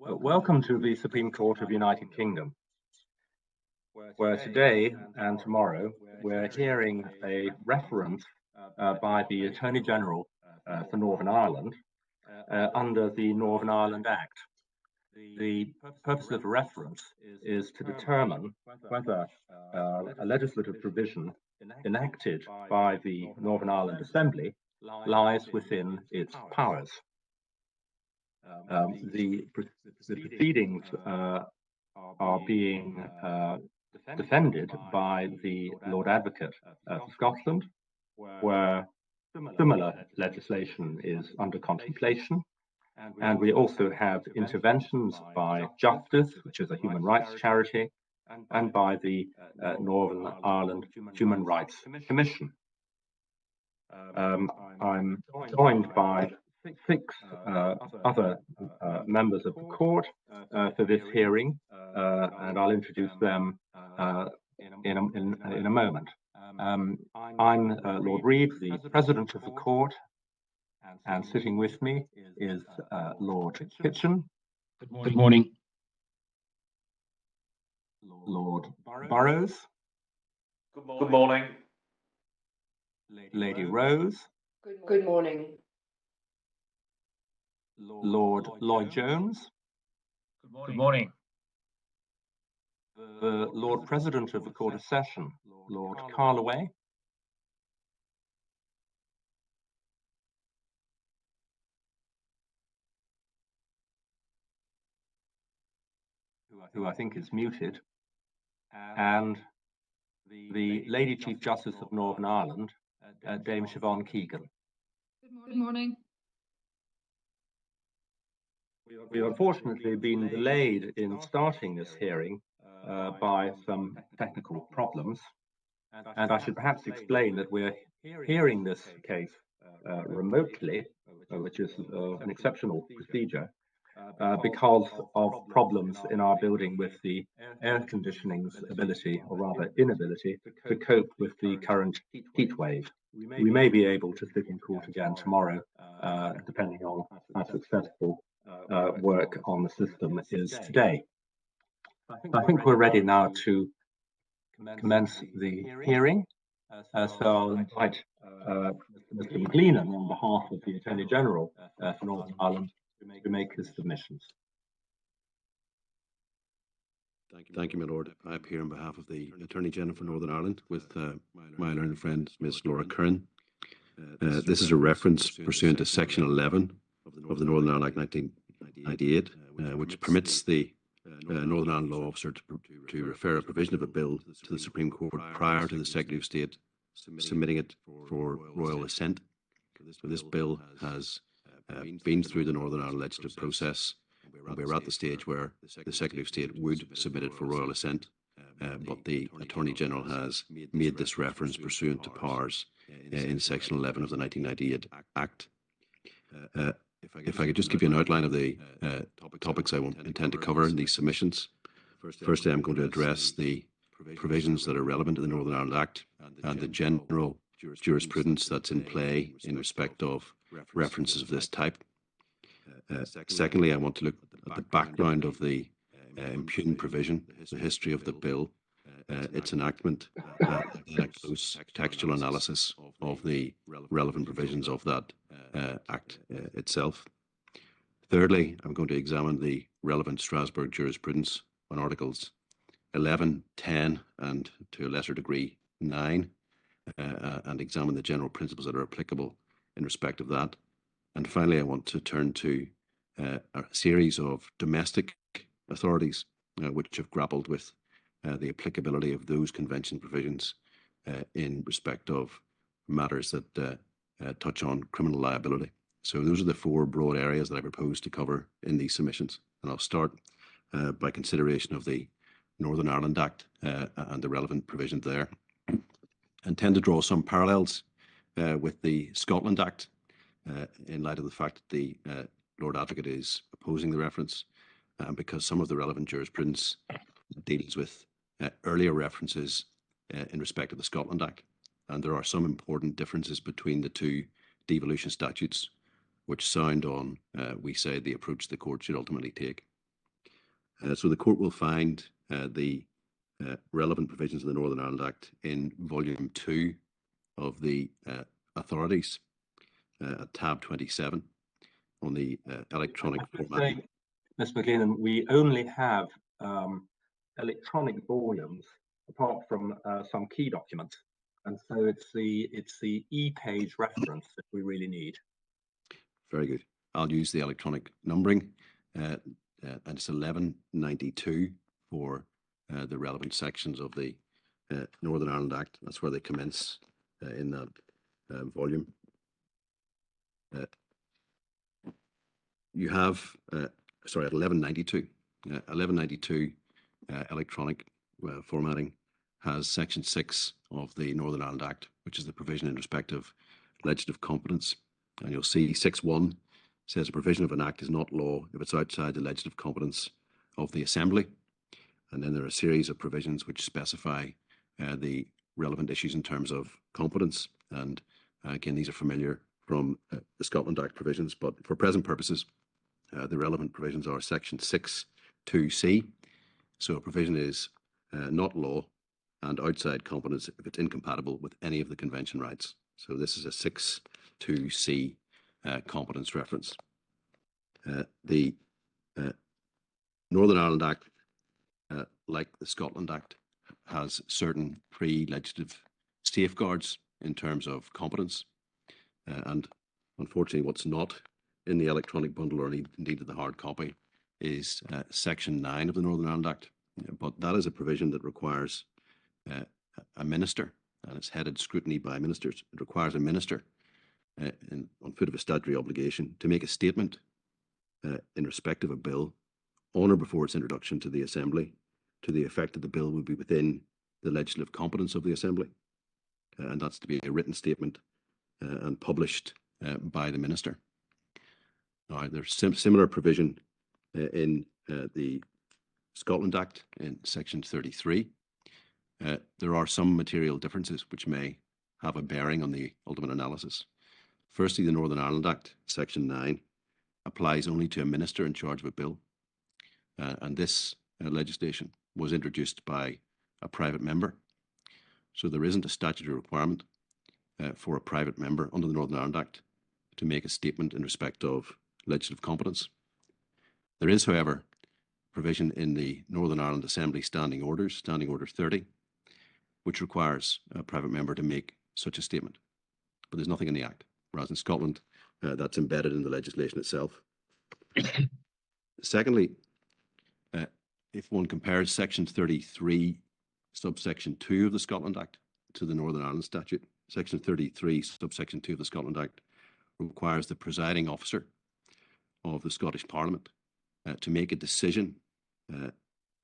Welcome to the Supreme Court of the United Kingdom, where today and tomorrow we're hearing a reference by the Attorney General for Northern Ireland under the Northern Ireland Act. The purpose of the reference is to determine whether a legislative provision enacted by the Northern Ireland Assembly lies within its powers. The proceedings are being defended by the Lord Advocate for Scotland, where similar legislation is under contemplation. And we also have interventions by Justice, which is a human rights charity, and by the Northern Ireland Human Rights Commission. I'm joined by six other members of the court for this hearing, and I'll introduce them in a moment. I'm Lord Reid, the President of the court, and sitting with me is Lord Kitchen. Good morning. Lord Burrows. Good morning. Lady Rose. Good morning. Lord Lloyd-Jones. Good morning. The Lord President of the Court of Session, Lord Carlaway. Who I think is muted, and the Lady Chief Justice of Northern Ireland, Dame Siobhan Keegan. Good morning. We've unfortunately been delayed in starting this hearing by some technical problems, and I should perhaps explain that we're hearing this case remotely, which is an exceptional procedure, because of problems in our building with the air conditioning's ability, or rather inability, to cope with the current heat wave. We may be able to sit in court again tomorrow, depending on how successful work on the system is today. I think we're ready now to commence the hearing. So I'll invite Mr. McLean on behalf of the Attorney General for Northern Ireland to make his submissions. Thank you, my lord. I appear on behalf of the Attorney General for Northern Ireland with my learned friend, Ms. Laura Curran. This is a reference pursuant to Section 11 of the Northern Ireland Act 1998, which permits the Northern Ireland Law Officer to refer a provision of a bill to the Supreme Court prior to the Secretary of State submitting it for royal assent. So this bill has been through the Northern Ireland legislative process, and we're at the stage where the Secretary of State would submit it for royal assent, but the Attorney General has made this reference pursuant to powers in Section 11 of the 1998 Act. If I could just give you an outline of the topics I intend to cover in these submissions. Firstly, I'm going to address the provisions that are relevant to the Northern Ireland Act and the general jurisprudence that's in play in respect of references of this type. Secondly, I want to look at the background of the impugned provision, the history of the bill, its enactment, and a close textual analysis of the relevant provisions of that Act itself. Thirdly, I'm going to examine the relevant Strasbourg jurisprudence on Articles 11, 10, and to a lesser degree 9, and examine the general principles that are applicable in respect of that. And finally, I want to turn to a series of domestic authorities which have grappled with the applicability of those convention provisions in respect of matters that touch on criminal liability. So those are the four broad areas that I propose to cover in these submissions. And I'll start by consideration of the Northern Ireland Act and the relevant provisions there. And tend to draw some parallels with the Scotland Act in light of the fact that the Lord Advocate is opposing the reference, because some of the relevant jurisprudence deals with earlier references in respect of the Scotland Act. And there are some important differences between the two devolution statutes, which sound on, we say, the approach the court should ultimately take. So the court will find the relevant provisions of the Northern Ireland Act in Volume 2 of the Authorities at tab 27 on the electronic format. Ms. McLennan, we only have electronic volumes apart from some key documents, and so it's the e-page reference that we really need. Very good. I'll use the electronic numbering, and it's 1192 for the relevant sections of the Northern Ireland Act. That's where they commence in that volume. You have, sorry, at 1192, 1192 electronic formatting has Section 6 of the Northern Ireland Act, which is the provision in respect of legislative competence. And you'll see 6.1 says a provision of an act is not law if it's outside the legislative competence of the Assembly. And then there are a series of provisions which specify the relevant issues in terms of competence. And again, these are familiar from the Scotland Act provisions, but for present purposes, the relevant provisions are Section 6.2c. So a provision is not law and outside competence if it's incompatible with any of the convention rights. So this is a 6.2c competence reference. The Northern Ireland Act, like the Scotland Act, has certain pre-legislative safeguards in terms of competence. And unfortunately, what's not in the electronic bundle, or indeed the hard copy, is Section 9 of the Northern Ireland Act. But that is a provision that requires a minister, and it's headed scrutiny by ministers. It requires a minister on foot of a statutory obligation to make a statement in respect of a bill on or before its introduction to the Assembly to the effect that the bill would be within the legislative competence of the Assembly. And that's to be a written statement and published by the minister. Now, there's similar provision in the Scotland Act in Section 33. There are some material differences which may have a bearing on the ultimate analysis. Firstly, the Northern Ireland Act, Section 9, applies only to a minister in charge of a bill. And this legislation was introduced by a private member. So there isn't a statutory requirement for a private member under the Northern Ireland Act to make a statement in respect of legislative competence. There is, however, provision in the Northern Ireland Assembly Standing Orders, Standing Order 30, which requires a private member to make such a statement. But there's nothing in the Act, whereas in Scotland, that's embedded in the legislation itself. Secondly, if one compares Section 33, subsection 2 of the Scotland Act to the Northern Ireland Statute, Section 33, subsection 2 of the Scotland Act requires the presiding officer of the Scottish Parliament to make a decision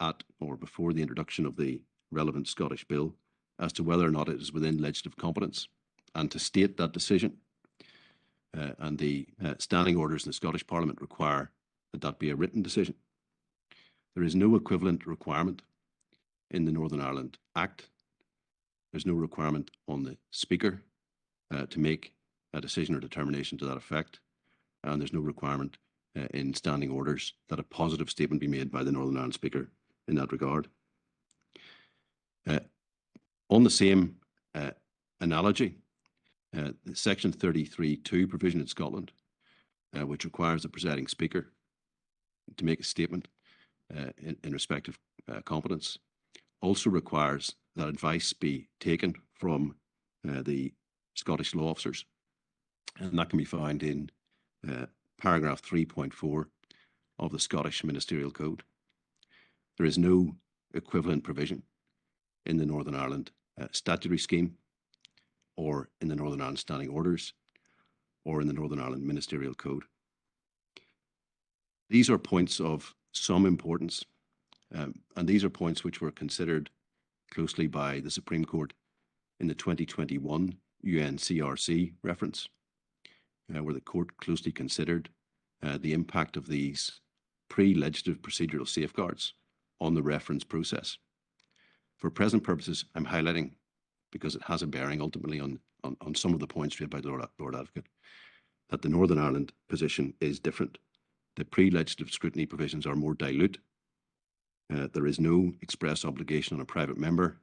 at or before the introduction of the relevant Scottish bill as to whether or not it is within legislative competence, and to state that decision. And the standing orders in the Scottish Parliament require that that be a written decision. There is no equivalent requirement in the Northern Ireland Act. There's no requirement on the Speaker to make a decision or determination to that effect. And there's no requirement in standing orders that a positive statement be made by the Northern Ireland Speaker in that regard. On the same analogy, the Section 33(2) provision in Scotland, which requires the presiding Speaker to make a statement in respect of competence, also requires that advice be taken from the Scottish law officers. And that can be found in paragraph 3.4 of the Scottish Ministerial Code. There is no equivalent provision in the Northern Ireland statutory scheme, or in the Northern Ireland Standing Orders, or in the Northern Ireland Ministerial Code. These are points of some importance, and these are points which were considered closely by the Supreme Court in the 2021 UNCRC reference, where the court closely considered the impact of these pre-legislative procedural safeguards on the reference process. For present purposes, I'm highlighting, because it has a bearing ultimately on some of the points raised by the Lord Advocate, that the Northern Ireland position is different. The pre-legislative scrutiny provisions are more dilute, There is no express obligation on a private member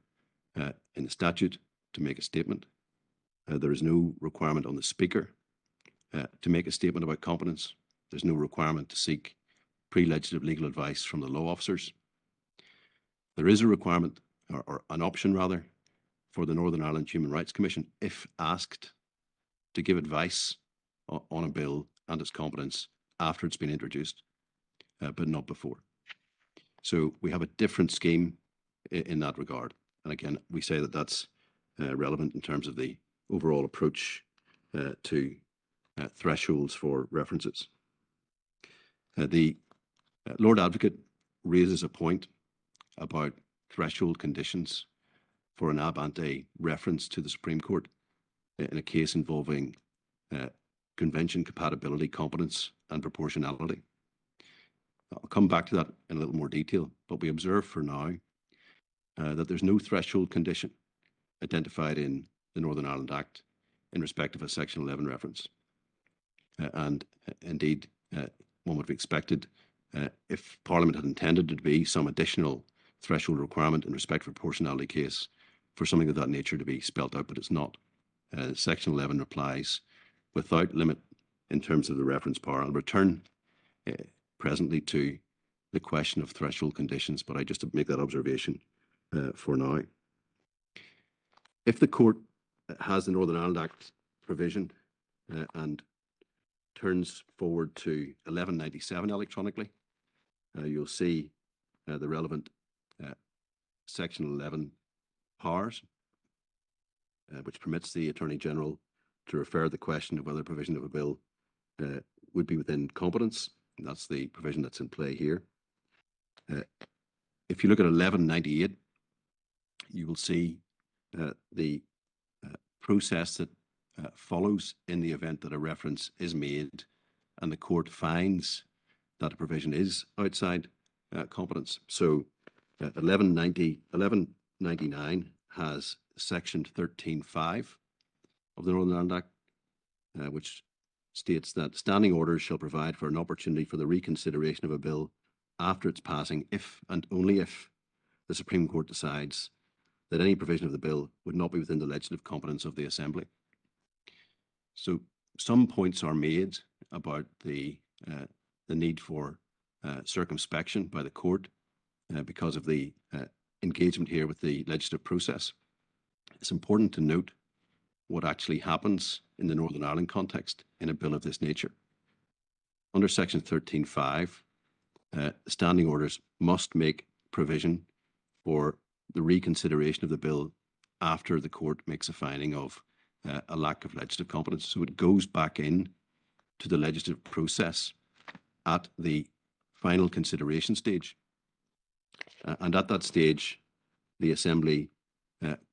in the statute to make a statement. There is no requirement on the Speaker to make a statement about competence. There's no requirement to seek pre-legislative legal advice from the law officers. There is a requirement, or an option rather, for the Northern Ireland Human Rights Commission, if asked, to give advice on a bill and its competence after it's been introduced, but not before. So we have a different scheme in that regard. And again, we say that that's relevant in terms of the overall approach to thresholds for references. The Lord Advocate raises a point about threshold conditions for an ab ante reference to the Supreme Court in a case involving convention compatibility, competence and proportionality. I'll come back to that in a little more detail, but we observe for now that there's no threshold condition identified in the Northern Ireland Act in respect of a Section 11 reference. And indeed, one would have expected if Parliament had intended to be some additional threshold requirement in respect of a proportionality case for something of that nature to be spelt out, but it's not. Section 11 applies without limit in terms of the reference power. I'll return presently to the question of threshold conditions, but I just to make that observation for now. If the court has the Northern Ireland Act provision and turns forward to 1197 electronically, you'll see the relevant Section 11 powers, which permits the Attorney General to refer the question of whether the provision of a bill would be within competence. And that's the provision that's in play here. If you look at 1198, you will see the process that follows in the event that a reference is made and the court finds that a provision is outside competence. So 1199 has Section 13.5 of the Northern Ireland Act, which states that standing orders shall provide for an opportunity for the reconsideration of a bill after its passing if and only if the Supreme Court decides that any provision of the bill would not be within the legislative competence of the Assembly. So some points are made about the need for circumspection by the court because of the engagement here with the legislative process. It's important to note what actually happens in the Northern Ireland context in a bill of this nature. Under Section 13.5, standing orders must make provision for the reconsideration of the bill after the court makes a finding of a lack of legislative competence. So it goes back in to the legislative process at the final consideration stage. And at that stage, the Assembly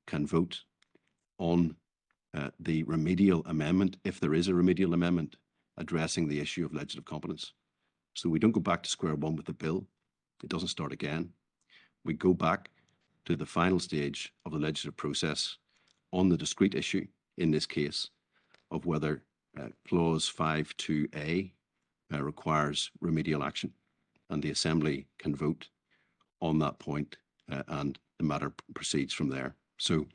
can vote on the remedial amendment, if there is a remedial amendment, addressing the issue of legislative competence. So we don't go back to square one with the bill. It doesn't start again. We go back to the final stage of the legislative process on the discrete issue, in this case, of whether Clause 5.2a requires remedial action. And the Assembly can vote on that point and the matter proceeds from there. So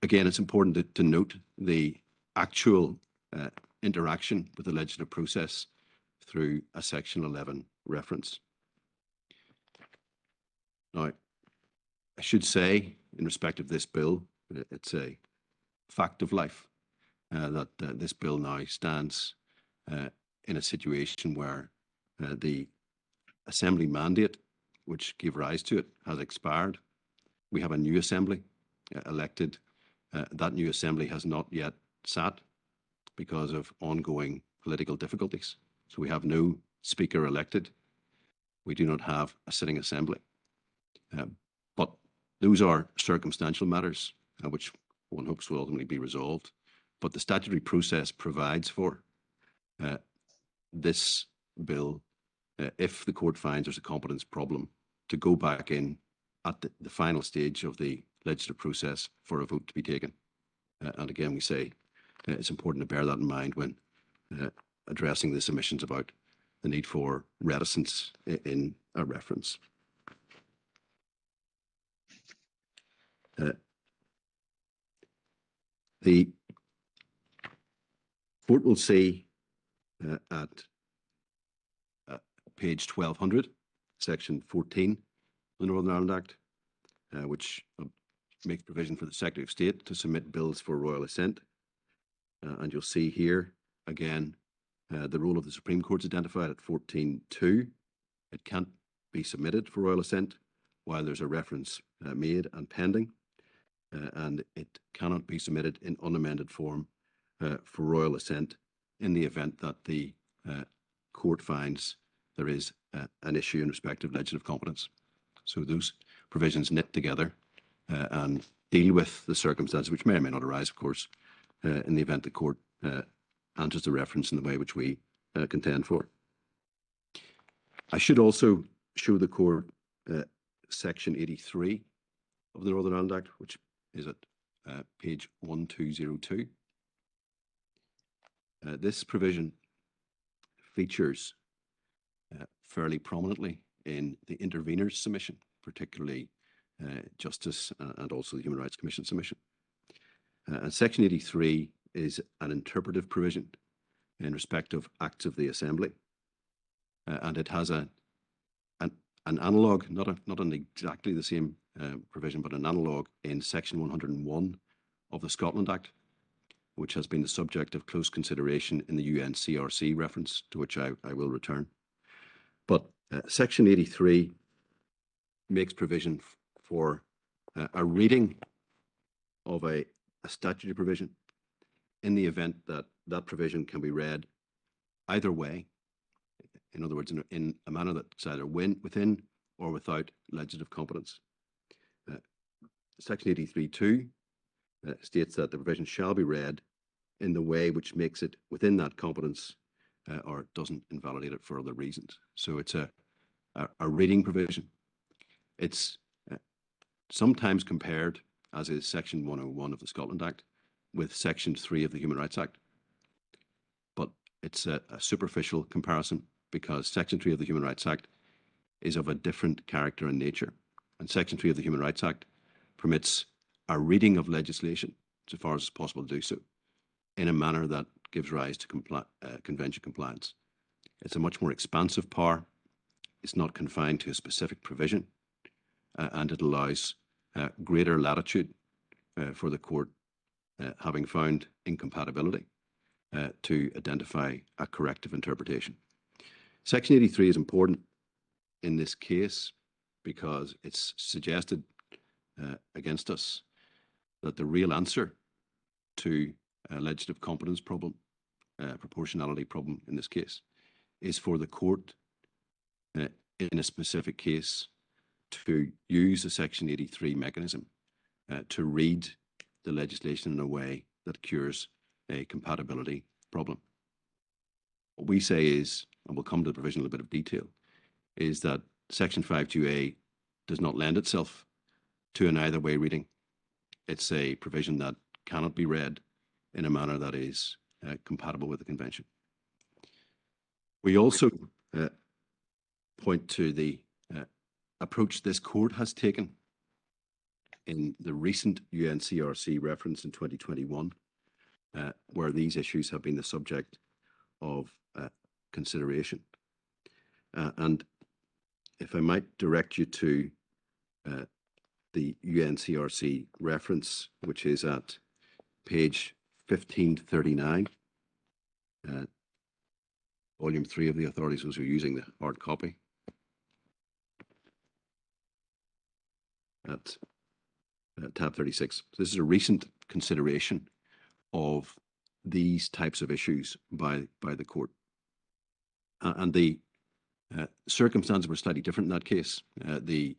again, it's important to note the actual interaction with the legislative process through a Section 11 reference. Now, I should say, in respect of this bill, it's a fact of life that this bill now stands in a situation where the Assembly mandate, which gave rise to it, has expired. We have a new Assembly elected. That new Assembly has not yet sat because of ongoing political difficulties. So we have no Speaker elected. We do not have a sitting Assembly. But those are circumstantial matters which one hopes will ultimately be resolved. But the statutory process provides for this bill, if the court finds there's a competence problem, to go back in at the final stage of the legislative process for a vote to be taken. And again, we say it's important to bear that in mind when addressing the submissions about the need for reticence in a reference. The court will see at page 1200, section 14 of the Northern Ireland Act, which makes provision for the Secretary of State to submit bills for royal assent. And you'll see here again the role of the Supreme Court's identified at 14.2. It can't be submitted for royal assent while there's a reference made and pending, and it cannot be submitted in unamended form for royal assent in the event that the court finds there is an issue in respect of legislative competence. So those provisions knit together and deal with the circumstances which may or may not arise, of course, in the event the court answers the reference in the way which we contend for. I should also show the court section 83 of the Northern Ireland Act, which is at page 1202. This provision features fairly prominently in the intervener's submission, particularly Justice and also the Human Rights Commission submission. And Section 83 is an interpretive provision in respect of acts of the Assembly, and it has an analogue, not an exactly the same provision, but an analogue in Section 101 of the Scotland Act, which has been the subject of close consideration in the UKSC reference, to which I will return. But Section 83 makes provision for a reading of a statutory provision in the event that that provision can be read either way. In other words, in a manner that's either within or without legislative competence. Section 83.2 states that the provision shall be read in the way which makes it within that competence or doesn't invalidate it for other reasons. So it's a reading provision. It's sometimes compared, as is Section 101 of the Scotland Act, with Section 3 of the Human Rights Act. But it's a superficial comparison because Section 3 of the Human Rights Act is of a different character and nature. And Section 3 of the Human Rights Act permits a reading of legislation, so far as it's possible to do so, in a manner that gives rise to convention compliance. It's a much more expansive power. It's not confined to a specific provision, and it allows greater latitude for the court, having found incompatibility, to identify a corrective interpretation. Section 83 is important in this case because it's suggested against us that the real answer to a legislative competence problem, proportionality problem in this case, is for the court in a specific case to use the Section 83 mechanism to read the legislation in a way that cures a compatibility problem. What we say is, and we'll come to the provision in a bit of detail, is that Section 52A does not lend itself to an either way reading. It's a provision that cannot be read in a manner that is compatible with the Convention. We also point to the approach this court has taken in the recent UNCRC reference in 2021, where these issues have been the subject of consideration. And if I might direct you to the UNCRC reference, which is at page 1539, volume 3 of the authorities, those who are using the hard copy, at tab 36. This is a recent consideration of these types of issues by the court. And the circumstances were slightly different in that case. The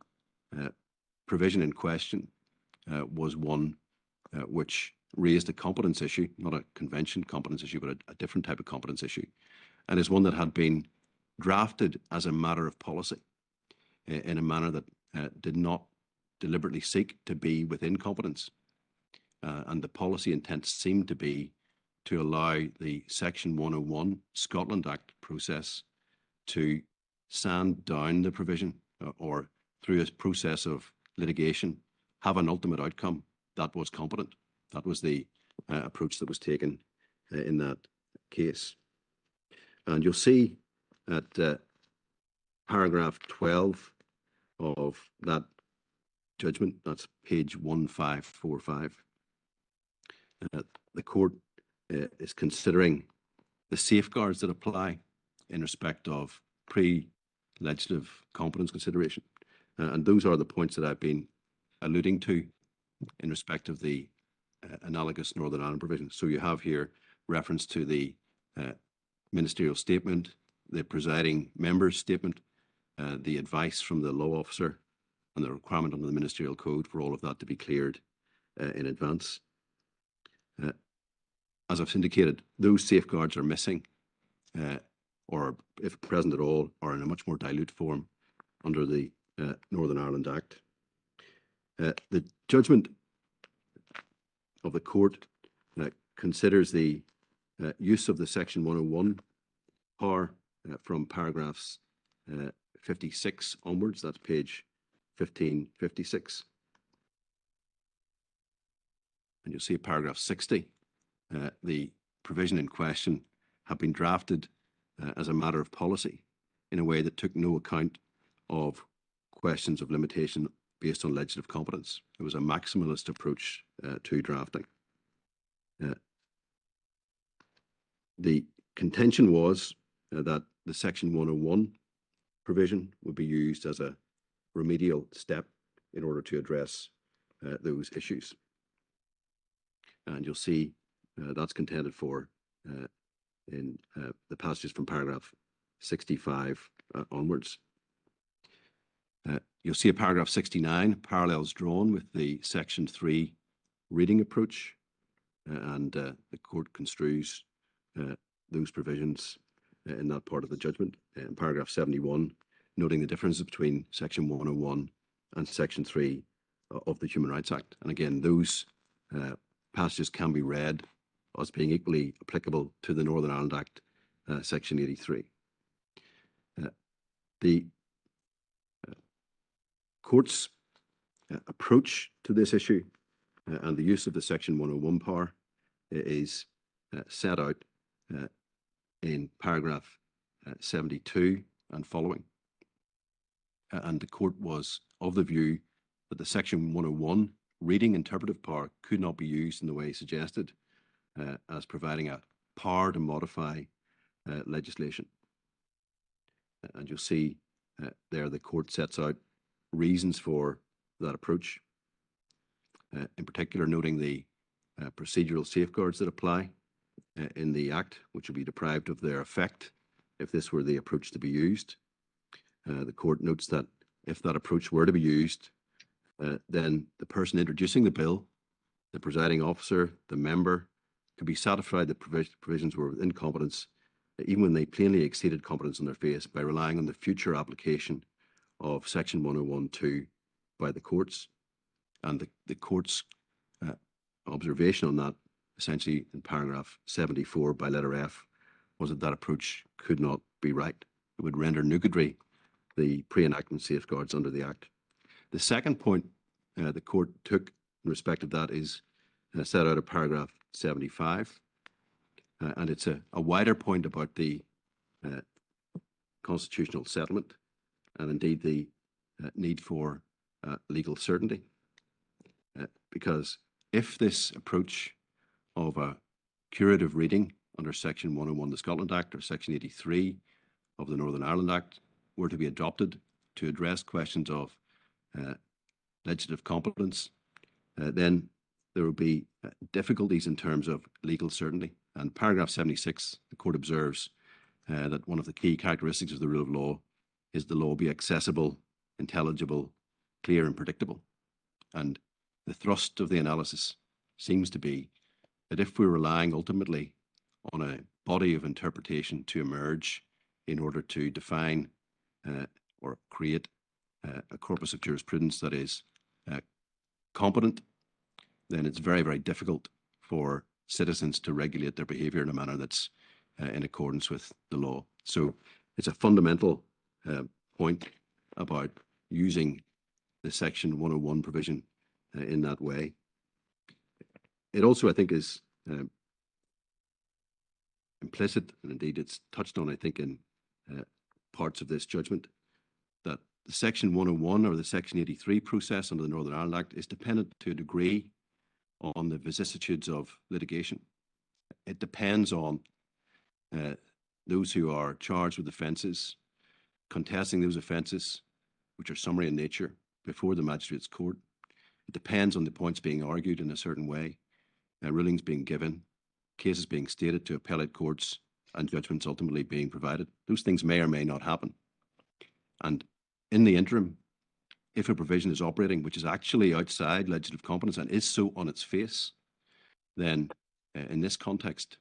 provision in question was one which raised a competence issue, not a convention competence issue, but a different type of competence issue, and is one that had been drafted as a matter of policy in a manner that did not deliberately seek to be within competence. And the policy intent seemed to be to allow the Section 101 Scotland Act process to sand down the provision or through a process of litigation have an ultimate outcome that was competent. That was the approach that was taken in that case. And you'll see at paragraph 12 of that judgment, that's page 1545, the court is considering the safeguards that apply in respect of pre-legislative competence consideration. And those are the points that I've been alluding to in respect of the analogous Northern Ireland provision. So you have here reference to the ministerial statement, the presiding member's statement, the advice from the law officer, and the requirement under the ministerial code for all of that to be cleared in advance. As I've indicated, those safeguards are missing, or if present at all, are in a much more dilute form under the Northern Ireland Act. The judgment of the court considers the use of the Section 101 power from paragraphs 56 onwards. That's page 1556. And you'll see paragraph 60. The provision in question had been drafted as a matter of policy in a way that took no account of questions of limitation based on legislative competence. It was a maximalist approach to drafting. The contention was that the Section 101 provision would be used as a remedial step in order to address those issues. And you'll see that's contended for in the passages from paragraph 65 onwards. You'll see a paragraph 69 parallels drawn with the Section 3 reading approach, and the court construes those provisions in that part of the judgment. In paragraph 71, noting the differences between Section 101 and Section 3 of the Human Rights Act. And again, those passages can be read as being equally applicable to the Northern Ireland Act, Section 83. The court's approach to this issue and the use of the Section 101 power is set out in paragraph 72 and following. And the court was of the view that the Section 101 reading interpretive power could not be used in the way suggested as providing a power to modify legislation. And you'll see there the court sets out reasons for that approach, in particular noting the procedural safeguards that apply in the Act, which would be deprived of their effect if this were the approach to be used. The court notes that if that approach were to be used, then the person introducing the bill, the presiding officer, the member, could be satisfied that provisions were within competence, even when they plainly exceeded competence on their face, by relying on the future application of Section 101(2) by the courts. And the court's observation on that, essentially in paragraph 74 by letter F, was that that approach could not be right. It would render nugatory the pre-enactment safeguards under the Act. The second point the court took in respect of that is set out of paragraph 75, and it's a wider point about the constitutional settlement and indeed the need for legal certainty. Because if this approach of a curative reading under Section 101 of the Scotland Act or Section 83 of the Northern Ireland Act were to be adopted to address questions of legislative competence, then there will be difficulties in terms of legal certainty. And paragraph 76, the court observes that one of the key characteristics of the rule of law is the law be accessible, intelligible, clear and predictable. And the thrust of the analysis seems to be that if we're relying ultimately on a body of interpretation to emerge in order to define or create a corpus of jurisprudence that is competent, then it's very, very difficult for citizens to regulate their behaviour in a manner that's in accordance with the law. So it's a fundamental point about using the Section 101 provision in that way. It also, I think, is implicit, and indeed it's touched on, I think, in parts of this judgment, that the Section 101 or the Section 83 process under the Northern Ireland Act is dependent to a degree on the vicissitudes of litigation. It depends on those who are charged with offences contesting those offences, which are summary in nature, before the magistrate's court. It depends on the points being argued in a certain way, rulings being given, cases being stated to appellate courts, and judgments ultimately being provided. Those things may or may not happen. And in the interim, if a provision is operating which is actually outside legislative competence and is so on its face, then in this context,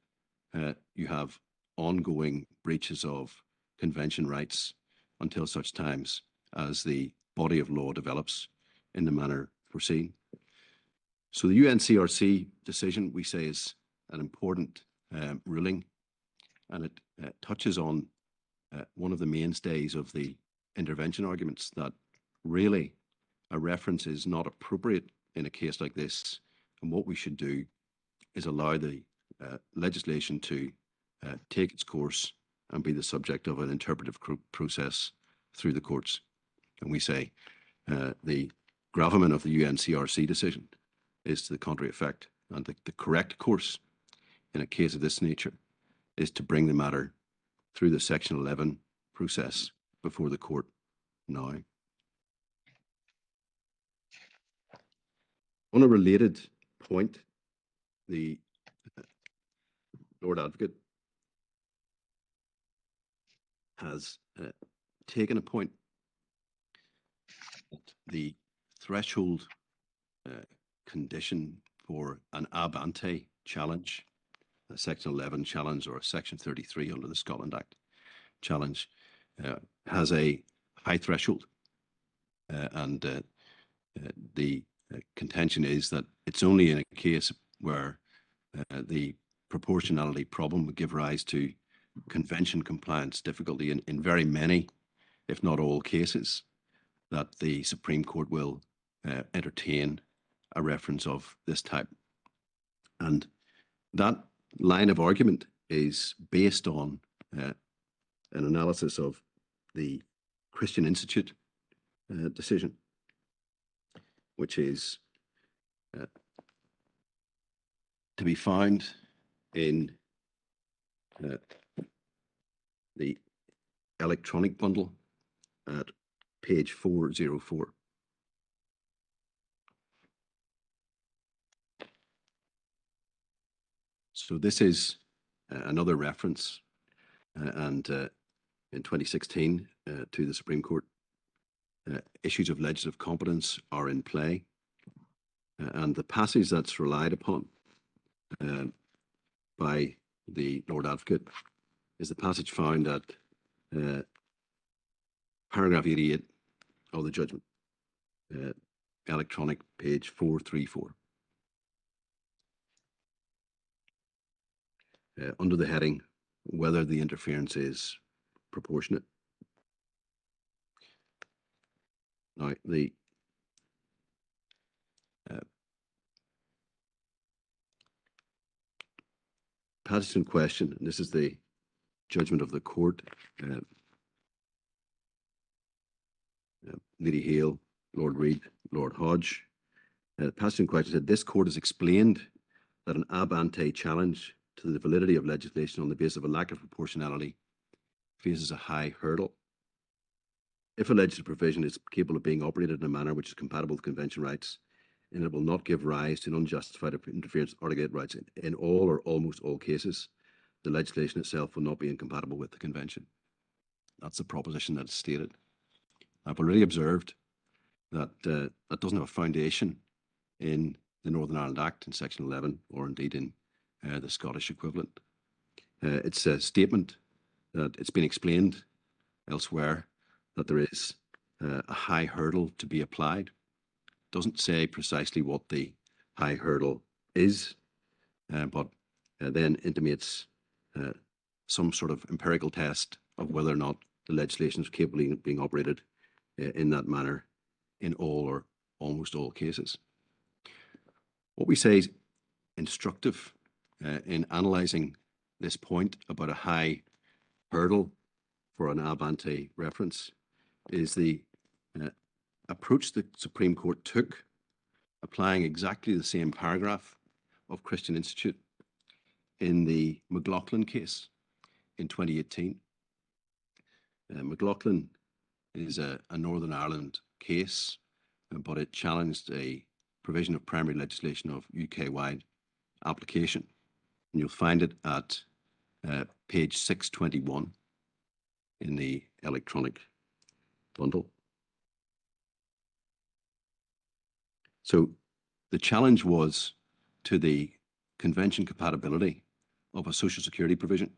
you have ongoing breaches of convention rights until such times as the body of law develops in the manner foreseen. So the UNCRC decision, we say, is an important ruling, and it touches on one of the mainstays of the intervention arguments, that really a reference is not appropriate in a case like this, and what we should do is allow the legislation to take its course and be the subject of an interpretive process through the courts. And we say the gravamen of the UNCRC decision is to the contrary effect, and the correct course in a case of this nature is to bring the matter through the Section 11 process before the court now. On a related point, the Lord Advocate has taken a point that the threshold condition for an ab ante challenge, a Section 11 challenge or a Section 33 under the Scotland Act challenge, has a high threshold, and the contention is that it's only in a case where the proportionality problem would give rise to convention compliance difficulty in very many, if not all, cases, that the Supreme Court will entertain a reference of this type. And that line of argument is based on an analysis of the Christian Institute decision, which is to be found in the electronic bundle at page 404. So this is another reference, and in 2016 to the Supreme Court, issues of legislative competence are in play, and the passage that's relied upon by the Lord Advocate is the passage found at paragraph 88 of the judgment, electronic page 434. Under the heading, whether the interference is proportionate. Now, the passage in question, and this is the judgment of the court, Lady Hale, Lord Reid, Lord Hodge. The passage in question said, this court has explained that an ab ante challenge to the validity of legislation on the basis of a lack of proportionality faces a high hurdle. If a legislative provision is capable of being operated in a manner which is compatible with convention rights, and it will not give rise to an unjustified interference with articulate rights in all or almost all cases, the legislation itself will not be incompatible with the convention. That's the proposition that is stated. I've already observed that that doesn't have a foundation in the Northern Ireland Act in Section 11, or indeed in the Scottish equivalent. It's a statement that it's been explained elsewhere that there is a high hurdle to be applied. It doesn't say precisely what the high hurdle is, but then intimates some sort of empirical test of whether or not the legislation is capable of being operated in that manner in all or almost all cases. What we say is instructive in analysing this point about a high hurdle for an ab ante reference is the approach the Supreme Court took, applying exactly the same paragraph of Christian Institute in the McLaughlin case in 2018. McLaughlin is a Northern Ireland case, but it challenged a provision of primary legislation of UK-wide application. And you'll find it at page 621 in the electronic bundle. So the challenge was to the convention compatibility of a social security provision,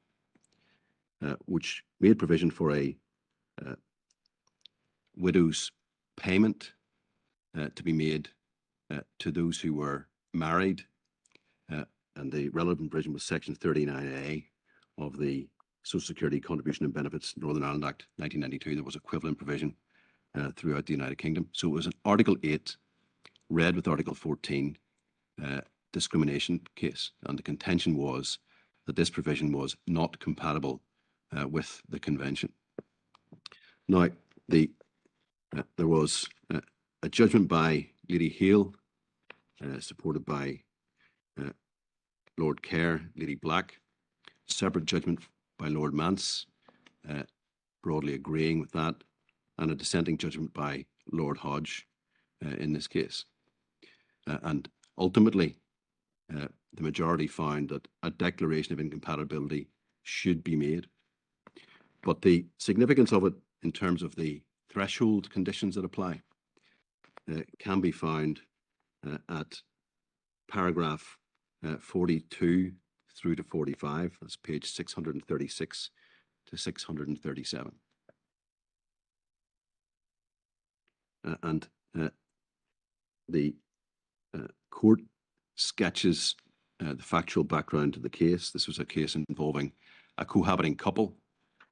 which made provision for a widow's payment to be made to those who were married, and the relevant provision was section 39A of the Social Security Contribution and Benefits Northern Ireland Act 1992. There was equivalent provision throughout the United Kingdom. So it was an Article 8 read with Article 14 discrimination case, and the contention was that this provision was not compatible with the convention. Now, there was a judgment by Lady Hale, supported by Lord Kerr, Lady Black, separate judgment by Lord Mance, broadly agreeing with that, and a dissenting judgment by Lord Hodge in this case. And ultimately, the majority found that a declaration of incompatibility should be made. But the significance of it in terms of the threshold conditions that apply can be found at paragraph 42 through to 45. That's page 636 to 637. And the court sketches the factual background to the case. This was a case involving a cohabiting couple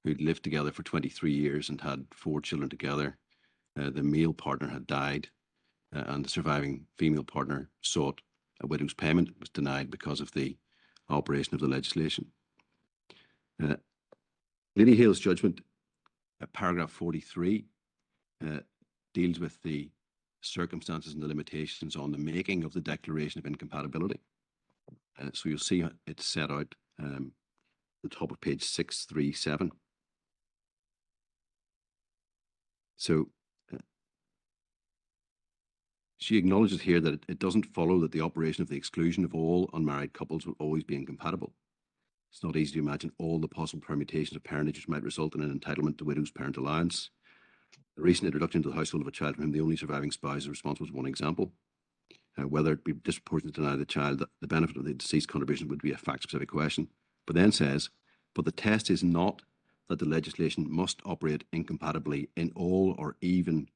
who'd lived together for 23 years and had 4 children together. The male partner had died, and the surviving female partner sought a widow's payment. It was denied because of the operation of the legislation. Lady Hale's judgment, paragraph 43, deals with the circumstances and the limitations on the making of the declaration of incompatibility. So you'll see it's set out at the top of page 637. So she acknowledges here that it doesn't follow that the operation of the exclusion of all unmarried couples will always be incompatible. It's not easy to imagine all the possible permutations of parentage which might result in an entitlement to widow's parent allowance. The recent introduction to the household of a child from whom the only surviving spouse is responsible is one example. Whether it be disproportionate to deny the child the benefit of the deceased contribution would be a fact-specific question. But then says, but the test is not that the legislation must operate incompatibly in all or even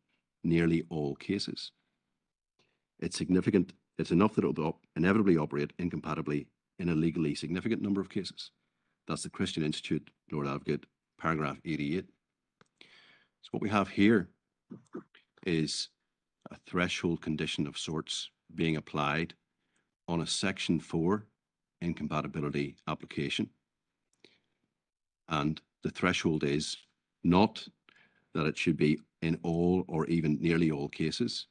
nearly all cases. It's significant. It's enough that it will inevitably operate incompatibly in a legally significant number of cases. That's the Christian Institute, Lord Advocate, paragraph 88. So what we have here is a threshold condition of sorts being applied on a Section 4 incompatibility application. And the threshold is not that it should be in all or even nearly all cases,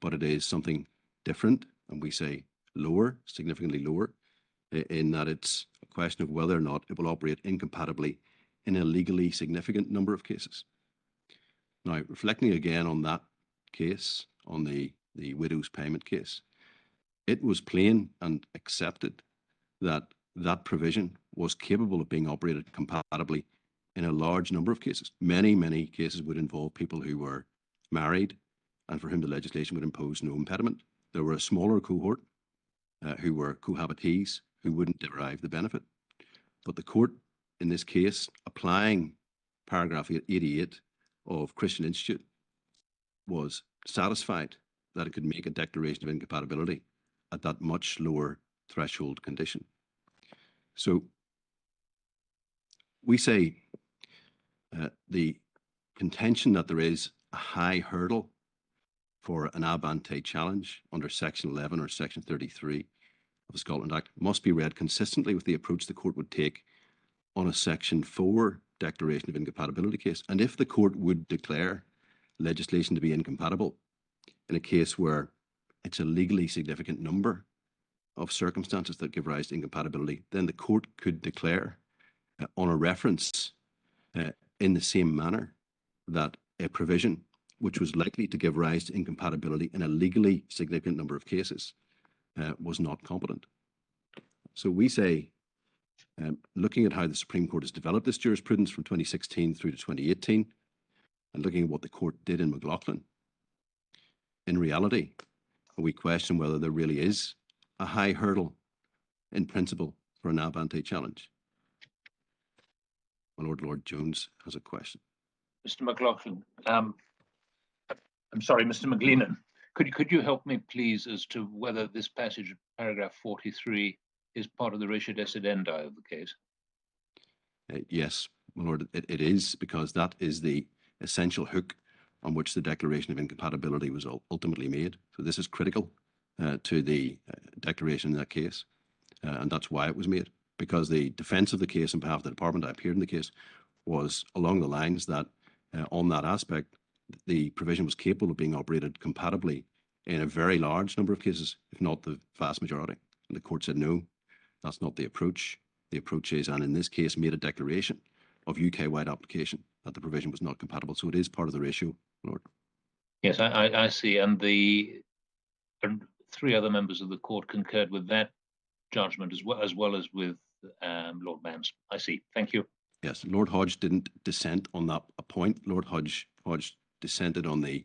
but it is something different, and we say lower, significantly lower, in that it's a question of whether or not it will operate incompatibly in a legally significant number of cases. Now, reflecting again on that case, on the widow's payment case, it was plain and accepted that that provision was capable of being operated compatibly in a large number of cases. Many, many cases would involve people who were married and for whom the legislation would impose no impediment. There were a smaller cohort who were cohabitees who wouldn't derive the benefit. But the court, in this case, applying paragraph 88 of Christian Institute, was satisfied that it could make a declaration of incompatibility at that much lower threshold condition. So we say the contention that there is a high hurdle for an ab ante challenge under Section 11 or Section 33 of the Scotland Act must be read consistently with the approach the court would take on a Section 4 declaration of incompatibility case. And if the court would declare legislation to be incompatible in a case where it's a legally significant number of circumstances that give rise to incompatibility, then the court could declare on a reference in the same manner that a provision which was likely to give rise to incompatibility in a legally significant number of cases was not competent. So we say, looking at how the Supreme Court has developed this jurisprudence from 2016 through to 2018, and looking at what the court did in McLaughlin, in reality, we question whether there really is a high hurdle in principle for an ab ante challenge. My Lord Jones has a question. Mr. McLaughlin, I'm sorry, Mr. McGleenan, could you help me please as to whether this passage of paragraph 43 is part of the ratio decidendi of the case? Yes, my Lord, it is, because that is the essential hook on which the declaration of incompatibility was ultimately made. So this is critical to the declaration in that case, and that's why it was made, because the defence of the case on behalf of the department, I appeared in the case, was along the lines that on that aspect, the provision was capable of being operated compatibly in a very large number of cases, if not the vast majority. And the court said, no, that's not the approach. The approach is, and in this case, made a declaration of UK-wide application that the provision was not compatible. So it is part of the ratio, Lord. Yes, I see. And three other members of the court concurred with that judgment as well as with Lord Mans. I see. Thank you. Yes, Lord Hodge didn't dissent on that point. Lord Hodge dissented on the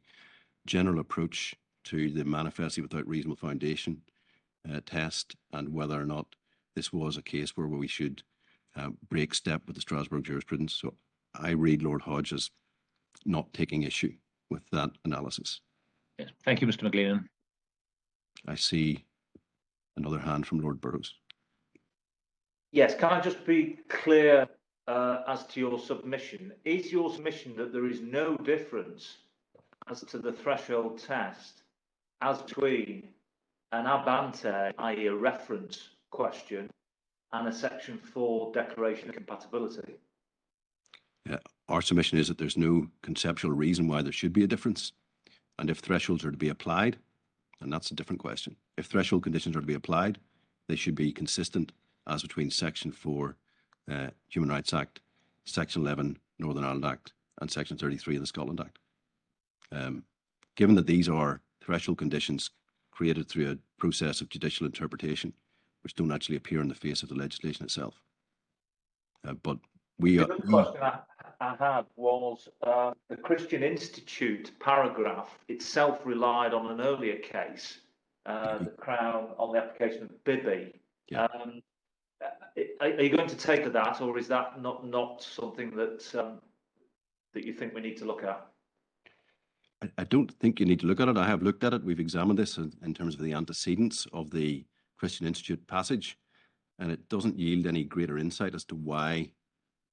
general approach to the manifestly without reasonable foundation test, and whether or not this was a case where we should break step with the Strasbourg jurisprudence. So I read Lord Hodge as not taking issue with that analysis. Yes. Thank you, Mr. McGleenan. I see another hand from Lord Burrows. Yes, can I just be clear as to your submission? Is your submission that there is no difference as to the threshold test as between an ab ante, i.e. a reference question, and a Section 4 declaration of compatibility? Our submission is that there's no conceptual reason why there should be a difference. And if thresholds are to be applied, and that's a different question, if threshold conditions are to be applied, they should be consistent as between Section 4 Human Rights Act, Section 11 Northern Ireland Act, and Section 33 of the Scotland Act. Given that these are threshold conditions created through a process of judicial interpretation, which don't actually appear in the face of the legislation itself. But we the question I had was the Christian Institute paragraph itself relied on an earlier case, the Crown on the application of Bibby. Yeah. Are you going to take to that, or is that not something that that you think we need to look at? I don't think you need to look at it. I have looked at it. We've examined this in terms of the antecedents of the Christian Institute passage, and it doesn't yield any greater insight as to why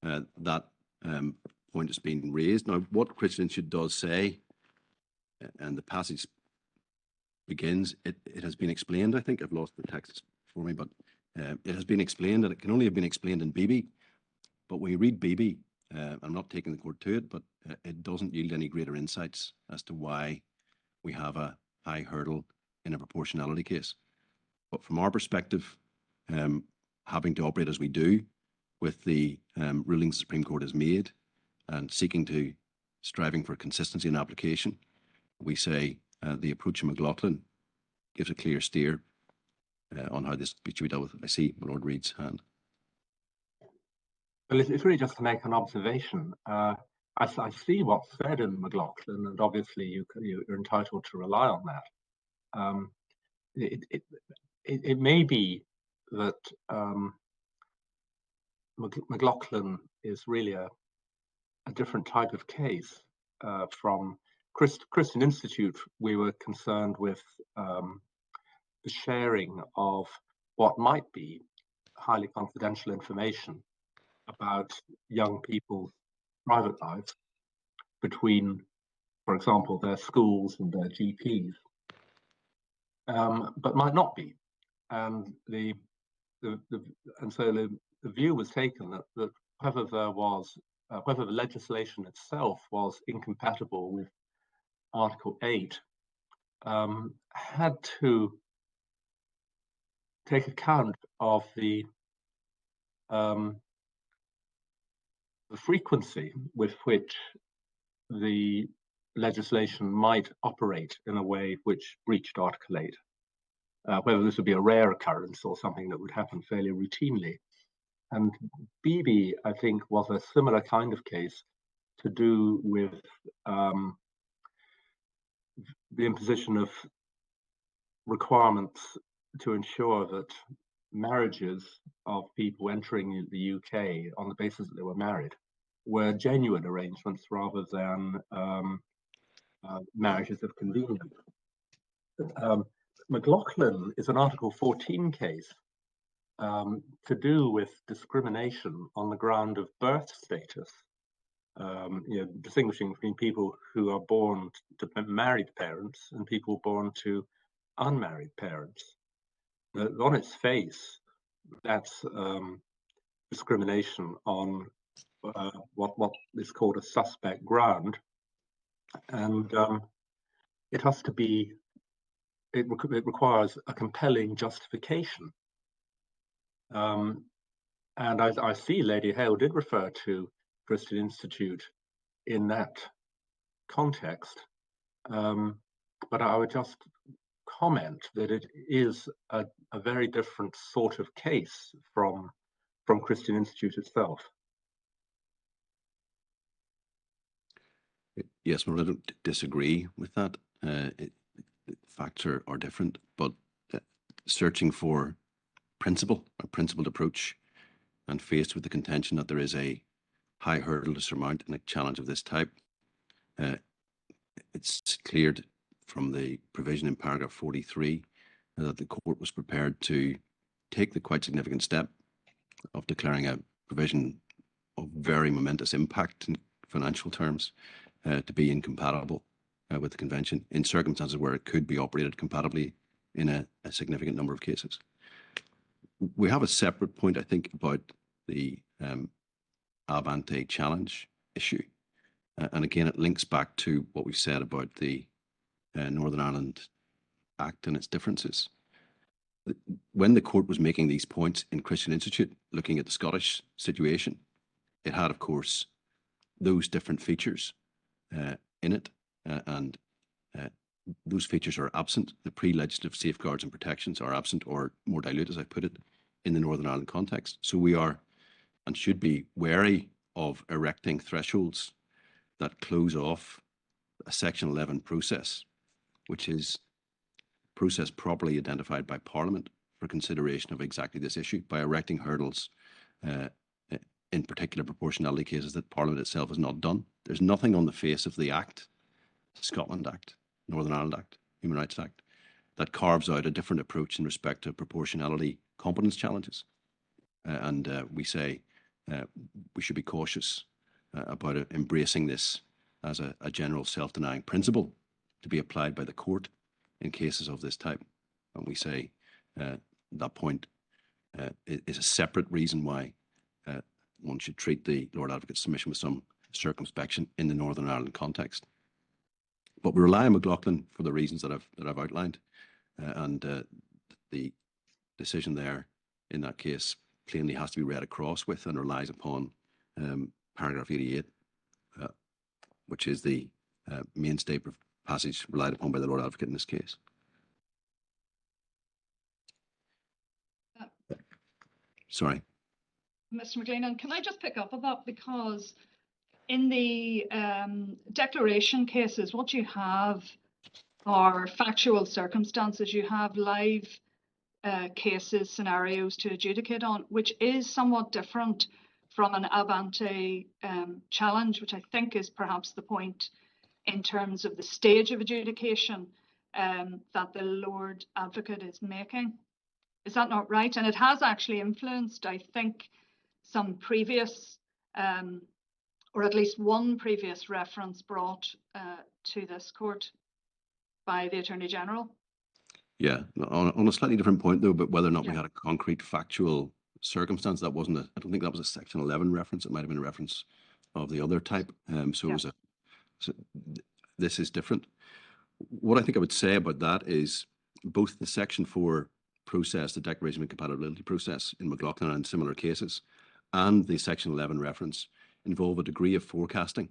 that point is being raised. Now, what Christian Institute does say, and the passage begins, it has been explained. I think I've lost the text for me, but it has been explained, and it can only have been explained in BB. But when you read BB, I'm not taking the court to it, but it doesn't yield any greater insights as to why we have a high hurdle in a proportionality case. But from our perspective, having to operate as we do with the rulings the Supreme Court has made and striving for consistency in application, we say the approach of McLaughlin gives a clear steer on how this should be dealt with. I see my Lord Reid's hand. Well, it's really just to make an observation. I see what's said in McLaughlin, and obviously you're entitled to rely on that. It may be that McLaughlin is really a different type of case from Christian Institute. We were concerned with the sharing of what might be highly confidential information about young people's private lives between for example, their schools and their GPs, but might not be. And so the view was taken that whether there was whether the legislation itself was incompatible with Article 8 had to take account of the frequency with which the legislation might operate in a way which breached Article 8, whether this would be a rare occurrence or something that would happen fairly routinely. And BB, I think, was a similar kind of case to do with the imposition of requirements to ensure that marriages of people entering the UK on the basis that they were married were genuine arrangements rather than marriages of convenience. McLaughlin is an Article 14 case to do with discrimination on the ground of birth status, distinguishing between people who are born to married parents and people born to unmarried parents. On its face, that's discrimination on what is called a suspect ground, and it has to be. It requires a compelling justification. And I see Lady Hale did refer to Christian Institute in that context, but I would just comment that it is a very different sort of case from Christian Institute itself. Yes, well, I don't disagree with that. Facts are different, but searching for a principled approach, and faced with the contention that there is a high hurdle to surmount in a challenge of this type, it's cleared from the provision in paragraph 43 that the court was prepared to take the quite significant step of declaring a provision of very momentous impact in financial terms to be incompatible with the convention in circumstances where it could be operated compatibly in a significant number of cases. We have a separate point, I think, about the ab ante challenge issue. And again, it links back to what we've said about the Northern Ireland Act and its differences. When the court was making these points in Christian Institute, looking at the Scottish situation, it had, of course, those different features in it, and those features are absent. The pre-legislative safeguards and protections are absent, or more dilute, as I put it, in the Northern Ireland context. So we are and should be wary of erecting thresholds that close off a Section 11 process, which is a process properly identified by Parliament for consideration of exactly this issue, by erecting hurdles in particular proportionality cases that Parliament itself has not done. There's nothing on the face of the Act, Scotland Act, Northern Ireland Act, Human Rights Act, that carves out a different approach in respect to proportionality competence challenges. And we say we should be cautious about embracing this as a general self-denying principle to be applied by the court in cases of this type. And we say that point is a separate reason why one should treat the Lord Advocate's submission with some circumspection in the Northern Ireland context. But we rely on McLaughlin for the reasons that I've outlined, and the decision there in that case plainly has to be read across with and relies upon paragraph 88, which is the mainstay passage relied upon by the Lord Advocate in this case. Sorry. Mr. McLean, can I just pick up on that? Because in the declaration cases, what you have are factual circumstances. You have live cases, scenarios to adjudicate on, which is somewhat different from an ab ante challenge, which I think is perhaps the point in terms of the stage of adjudication that the Lord Advocate is making. Is that not right? And it has actually influenced, I think, some previous or at least one previous reference brought to this court by the Attorney General. Yeah, on a slightly different point though, but whether or not we Yeah. had a concrete factual circumstance, that wasn't I don't think that was a Section 11 reference. It might have been a reference of the other type. So Yeah. it was this is different. What I think I would say about that is both the Section 4 process, the Declaration of Incompatibility process in McLaughlin and similar cases, and the Section 11 reference involve a degree of forecasting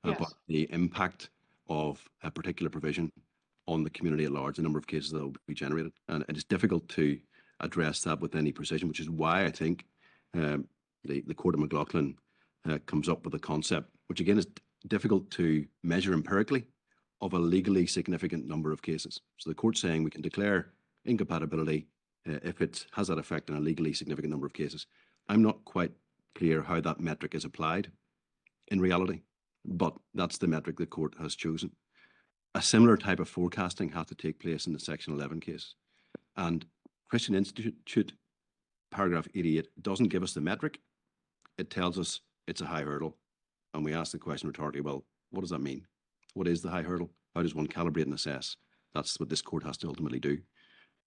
Yes. about the impact of a particular provision on the community at large, the number of cases that will be generated. And it is difficult to address that with any precision, which is why I think the Court of McLaughlin comes up with a concept, which again is difficult to measure empirically, of a legally significant number of cases. So the court's saying we can declare incompatibility if it has that effect on a legally significant number of cases. I'm not quite clear how that metric is applied in reality, but that's the metric the court has chosen. A similar type of forecasting had to take place in the Section 11 case. And Christian Institute, paragraph 88, doesn't give us the metric. It tells us it's a high hurdle. And we ask the question rhetorically, well, what does that mean? What is the high hurdle? How does one calibrate and assess? That's what this court has to ultimately do.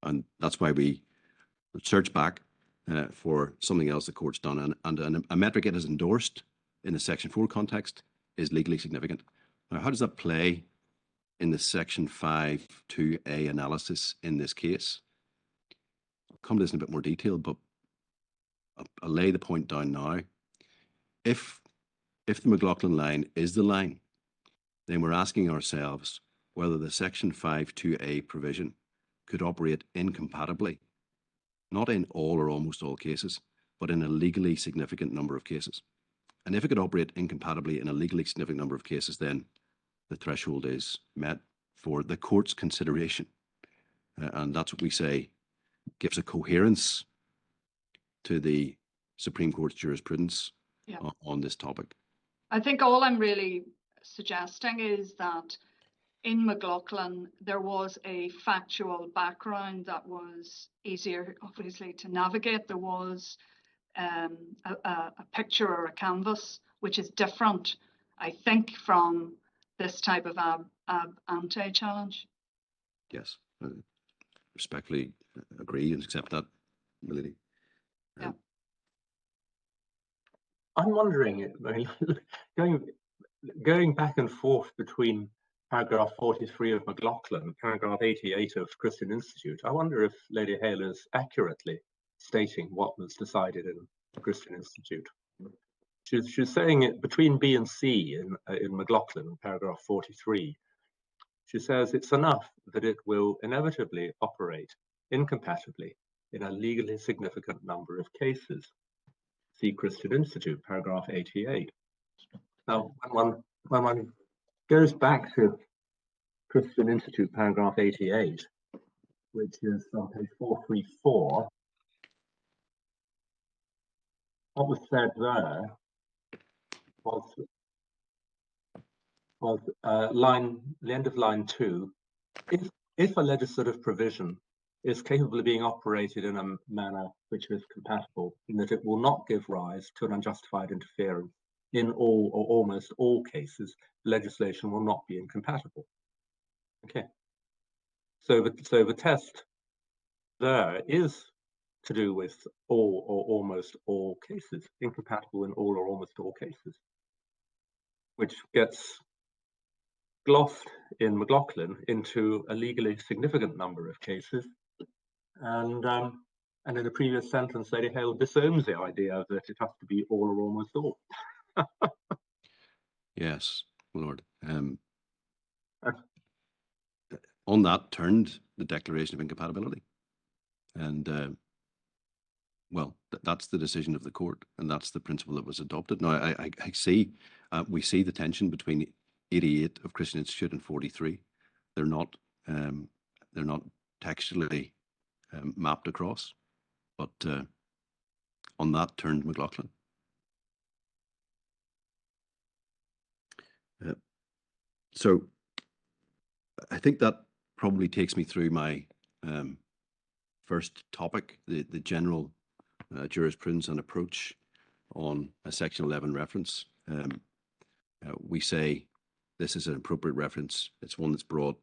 And that's why we search back for something else the court's done. And a metric it has endorsed in the Section 4 context is legally significant. Now, how does that play in the Section 5(2)(a) analysis in this case? I'll come to this in a bit more detail, but I'll lay the point down now. If the McLaughlin line is the line, then we're asking ourselves whether the Section 5(2)(a) provision could operate incompatibly, not in all or almost all cases, but in a legally significant number of cases. And if it could operate incompatibly in a legally significant number of cases, then the threshold is met for the court's consideration. And that's what we say gives a coherence to the Supreme Court's jurisprudence on this topic. I think all I'm really suggesting is that in McLaughlin, there was a factual background that was easier, obviously, to navigate. There was a picture or a canvas, which is different, I think, from this type of anti-challenge. Yes, respectfully agree and accept that, Milady. Yeah. I'm wondering, I mean, going back and forth between paragraph 43 of McLaughlin and paragraph 88 of Christian Institute, I wonder if Lady Hale is accurately stating what was decided in Christian Institute. She's saying it between B and C in McLaughlin, in paragraph 43. She says it's enough that it will inevitably operate incompatibly in a legally significant number of cases. See Christian Institute, paragraph 88. Now, when one goes back to Christian Institute, paragraph 88, which is on page 434, what was said there was the end of line 2. If a legislative provision is capable of being operated in a manner which is compatible, in that it will not give rise to an unjustified interference in all or almost all cases, legislation will not be incompatible. Okay. So the test there is to do with all or almost all cases, incompatible in all or almost all cases, which gets glossed in McLaughlin into a legally significant number of cases. And in the previous sentence, Lady Hale disowns the idea that it has to be all or almost all. Yes, Lord. On that turned the Declaration of Incompatibility. And well, that's the decision of the court, and that's the principle that was adopted. Now, I see, we see the tension between 88 of Christian Institute and 43. They're not textually mapped across, but on that turned McLaughlin. So I think that probably takes me through my first topic, the general jurisprudence and approach on a Section 11 reference. we say this is an appropriate reference. It's one that's broad.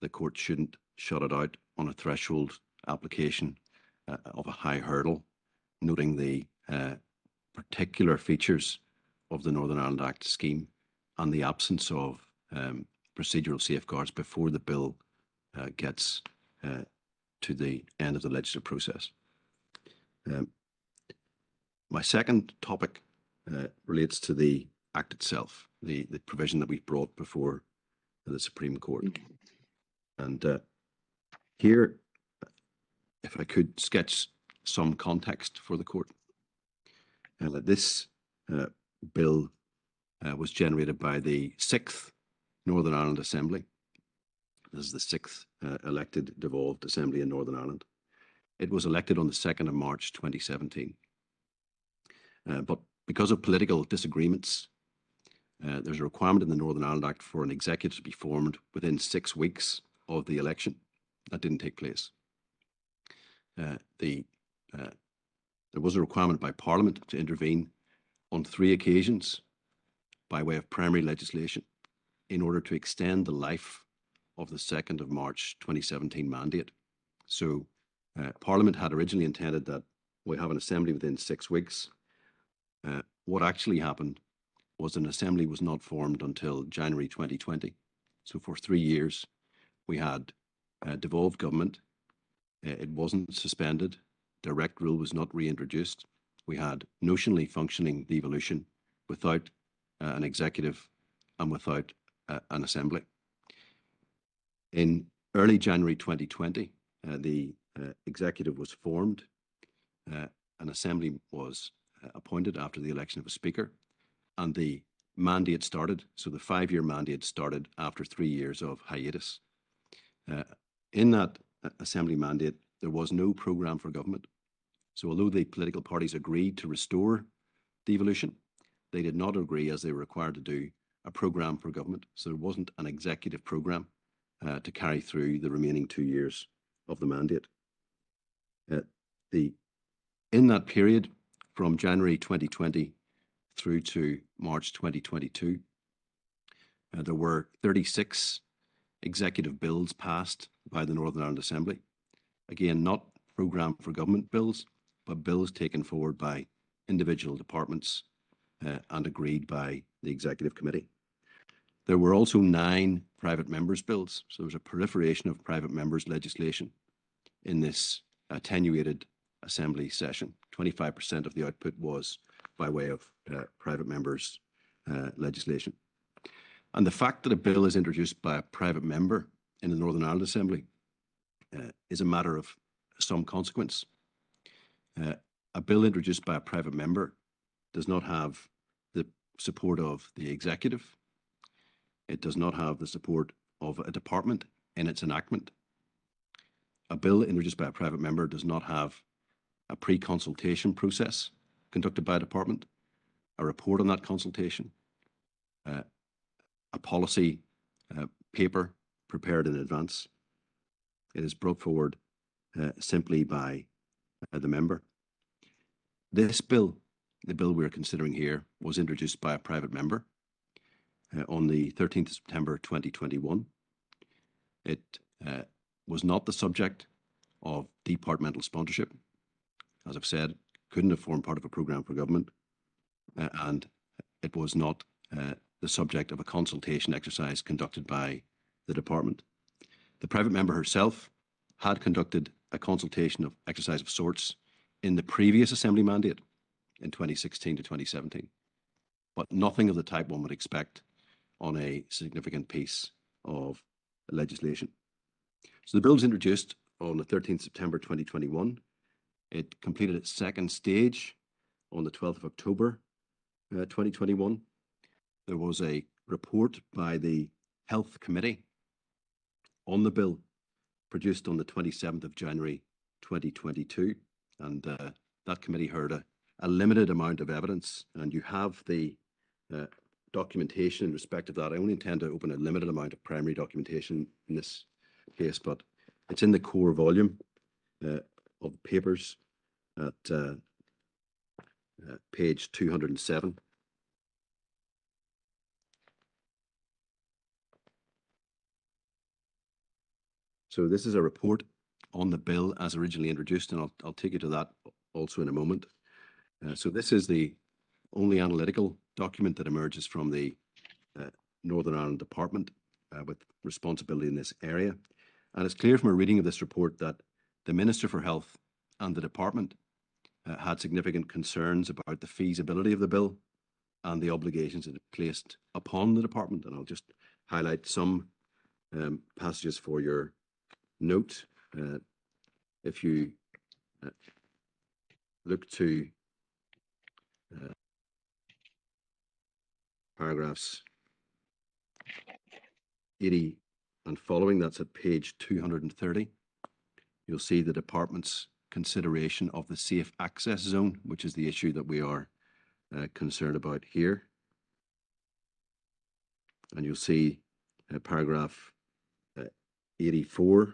The court shouldn't shut it out on a threshold application of a high hurdle, noting the particular features of the Northern Ireland Act scheme and the absence of procedural safeguards before the bill gets to the end of the legislative process. My second topic relates to the Act itself, the provision that we've brought before the Supreme Court. And here, if I could sketch some context for the court. This bill was generated by the 6th Northern Ireland Assembly. This is the 6th elected devolved assembly in Northern Ireland. It was elected on the 2nd of March 2017. But because of political disagreements, there's a requirement in the Northern Ireland Act for an executive to be formed within 6 weeks of the election. That didn't take place. There was a requirement by Parliament to intervene on 3 occasions by way of primary legislation in order to extend the life of the 2nd of March 2017 mandate. So Parliament had originally intended that we have an assembly within 6 weeks. What actually happened was an assembly was not formed until January 2020. So for 3 years, we had devolved government. It wasn't suspended. Direct rule was not reintroduced. We had notionally functioning devolution without an executive and without an assembly. In early January 2020, the executive was formed. An assembly was appointed after the election of a speaker, and the mandate started. So the 5-year mandate started after 3 years of hiatus. In that assembly mandate, there was no programme for government. So although the political parties agreed to restore devolution, they did not agree, as they were required to do, a programme for government. So there wasn't an executive programme to carry through the remaining 2 years of the mandate. In that period, from January 2020 through to March 2022, there were 36 executive bills passed by the Northern Ireland Assembly. Again, not programme for government bills, but bills taken forward by individual departments and agreed by the Executive Committee. There were also 9 private members' bills, so there was a proliferation of private members' legislation in this attenuated Assembly session. 25% of the output was by way of private members' legislation. And the fact that a bill is introduced by a private member in the Northern Ireland Assembly is a matter of some consequence. A bill introduced by a private member does not have the support of the executive. It does not have the support of a department in its enactment. A bill introduced by a private member does not have a pre-consultation process conducted by a department, a report on that consultation, a policy paper prepared in advance. It is brought forward simply by the member. This bill, the bill we're considering here, was introduced by a private member on the 13th of September 2021. It was not the subject of departmental sponsorship. As I've said, couldn't have formed part of a programme for government, and it was not the subject of a consultation exercise conducted by the department. The private member herself had conducted a consultation exercise of sorts in the previous Assembly mandate in 2016 to 2017, but nothing of the type one would expect on a significant piece of legislation. So the bill was introduced on the 13th September 2021. It completed its second stage on the 12th of October 2021. There was a report by the Health Committee on the bill produced on the 27th of January 2022, and that committee heard a limited amount of evidence, and you have the documentation in respect of that. I only intend to open a limited amount of primary documentation in this case, but it's in the core volume of the papers at page 207. So this is a report on the bill as originally introduced, and I'll take you to that also in a moment. So this is the only analytical document that emerges from the Northern Ireland Department with responsibility in this area. And it's clear from a reading of this report that the Minister for Health and the Department had significant concerns about the feasibility of the bill and the obligations it placed upon the Department. And I'll just highlight some passages for your note. If you look to paragraphs 80 and following, that's at page 230, you'll see the Department's consideration of the safe access zone, which is the issue that we are concerned about here. And you'll see paragraph 84,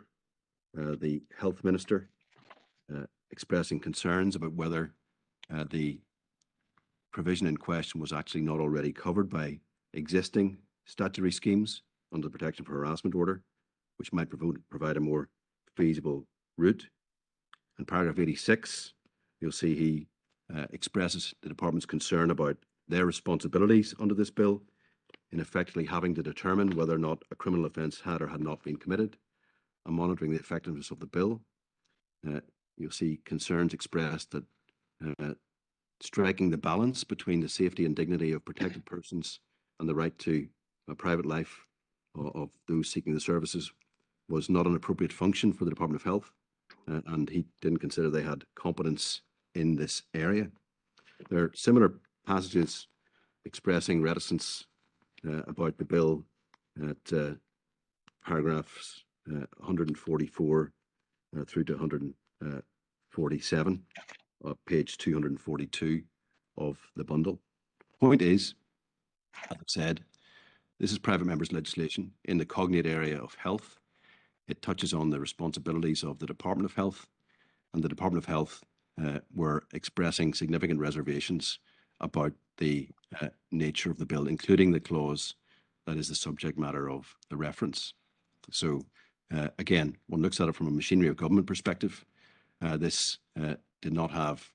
the Health Minister expressing concerns about whether the provision in question was actually not already covered by existing statutory schemes under the Protection for Harassment Order, which might provide a more feasible route. In paragraph 86, you'll see he expresses the Department's concern about their responsibilities under this bill in effectively having to determine whether or not a criminal offence had or had not been committed and monitoring the effectiveness of the bill. You'll see concerns expressed that striking the balance between the safety and dignity of protected persons and the right to a private life of those seeking the services was not an appropriate function for the Department of Health, and he didn't consider they had competence in this area. There are similar passages expressing reticence about the bill at paragraphs 144 through to 147, page 242 of the bundle. Point is, as I've said, this is private members' legislation in the cognate area of health. It touches on the responsibilities of the Department of Health, and the Department of Health were expressing significant reservations about the nature of the bill, including the clause that is the subject matter of the reference. So again, one looks at it from a machinery of government perspective. This did not have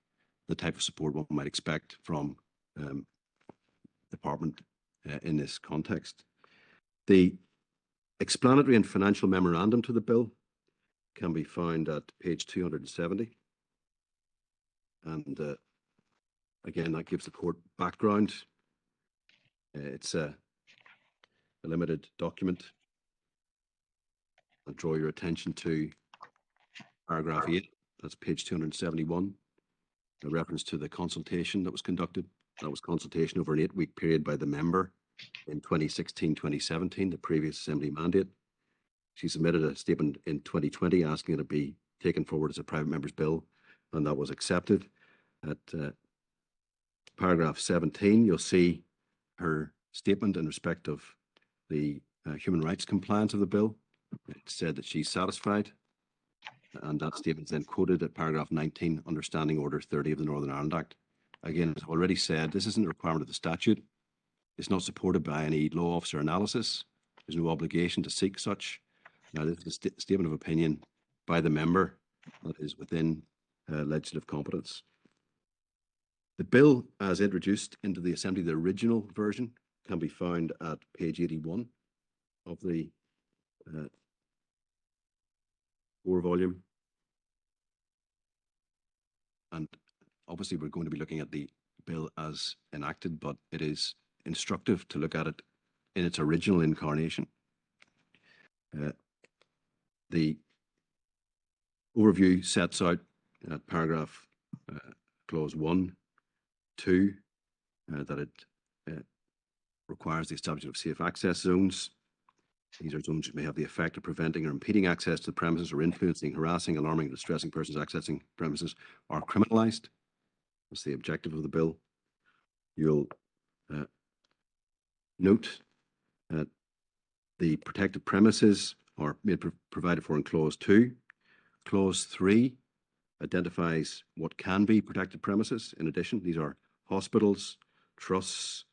the type of support one might expect from the Department in this context. The explanatory and financial memorandum to the bill can be found at page 270. And again, that gives the court background. It's a limited document. I'll draw your attention to paragraph 8, that's page 271, a reference to the consultation that was conducted. That was consultation over an 8-week period by the member in 2016-2017, the previous Assembly mandate. She submitted a statement in 2020 asking it to be taken forward as a private member's bill, and that was accepted. At paragraph 17, you'll see her statement in respect of the human rights compliance of the bill. It said that she's satisfied, and that statement is then quoted at paragraph 19 under Standing Order 30 of the Northern Ireland Act. Again, as I've already said, this isn't a requirement of the statute. It's not supported by any law officer analysis. There's no obligation to seek such. Now, this is a statement of opinion by the member that is within legislative competence. The bill, as introduced into the Assembly, the original version, can be found at page 81 of the 4-volume. And obviously, we're going to be looking at the bill as enacted, but it is instructive to look at it in its original incarnation. The overview sets out paragraph clause 1, 2, that it requires the establishment of safe access zones. These are zones which may have the effect of preventing or impeding access to the premises or influencing, harassing, alarming, or distressing persons accessing premises are criminalised. That's the objective of the bill. You'll note that the protected premises are provided for in clause 2. Clause 3 identifies what can be protected premises. In addition, these are hospitals, trusts,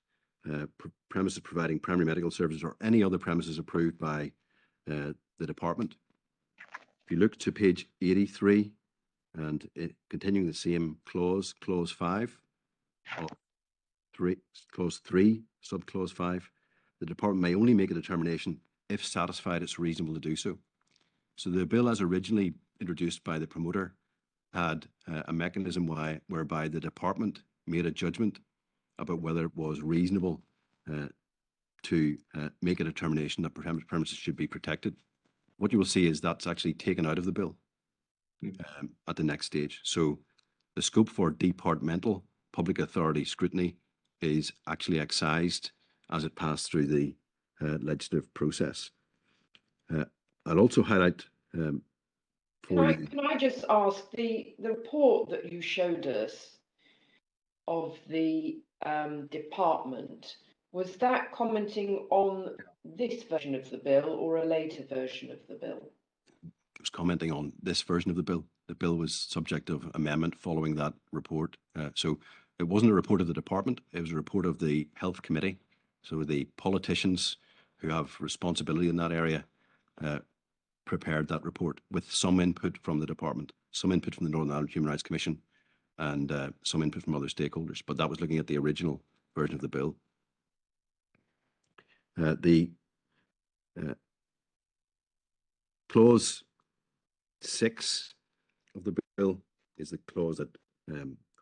premises providing primary medical services, or any other premises approved by the department. If you look to page 83 and continuing the same clause, clause 5, of clause 3, subclause 5, the department may only make a determination if satisfied it's reasonable to do so. So the bill, as originally introduced by the promoter, had a mechanism whereby the department made a judgment about whether it was reasonable to make a determination that premises should be protected. What you will see is that's actually taken out of the bill at the next stage. So the scope for departmental public authority scrutiny is actually excised as it passed through the legislative process. I'll also highlight for you. Can I just ask, the report that you showed us of the department, was that commenting on this version of the bill or a later version of the bill? It was commenting on this version of the bill. The bill was subject of amendment following that report. So it wasn't a report of the department, it was a report of the Health Committee. So the politicians who have responsibility in that area prepared that report with some input from the department, some input from the Northern Ireland Human Rights Commission, and some input from other stakeholders. But that was looking at the original version of the bill. The clause 6 of the bill is the clause that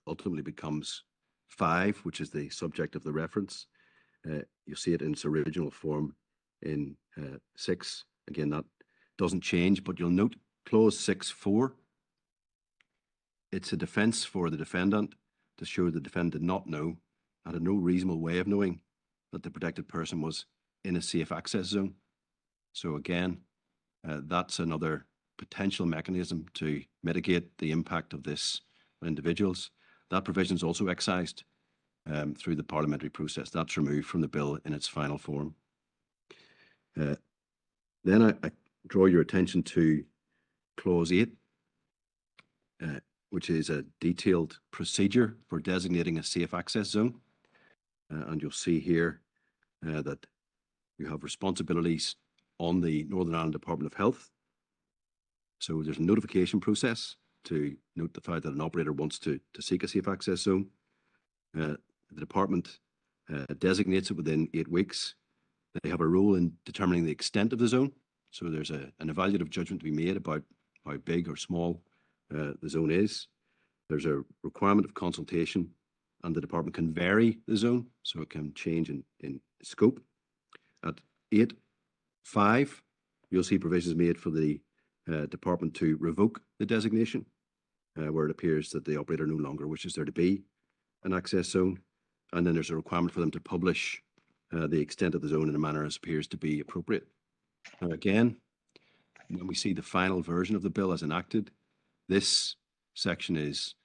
ultimately becomes 5, which is the subject of the reference. You see it in its original form in 6. Again, that doesn't change, but you'll note clause 6.4. It's a defence for the defendant to show the defendant did not know, had no reasonable way of knowing that the protected person was in a safe access zone. So again, that's another potential mechanism to mitigate the impact of this on individuals. That provision is also excised through the parliamentary process. That's removed from the bill in its final form. Then I draw your attention to clause 8, which is a detailed procedure for designating a safe access zone. And you'll see here that you have responsibilities on the Northern Ireland Department of Health. So there's a notification process to notify that an operator wants to seek a safe access zone. The department designates it within 8 weeks. They have a role in determining the extent of the zone. So there's an evaluative judgment to be made about how big or small the zone is. There's a requirement of consultation, and the department can vary the zone, so it can change in scope. At 8.5, you'll see provisions made for the department to revoke the designation where it appears that the operator no longer wishes there to be an access zone. And then there's a requirement for them to publish the extent of the zone in a manner as appears to be appropriate. Now again, when we see the final version of the bill as enacted, this section is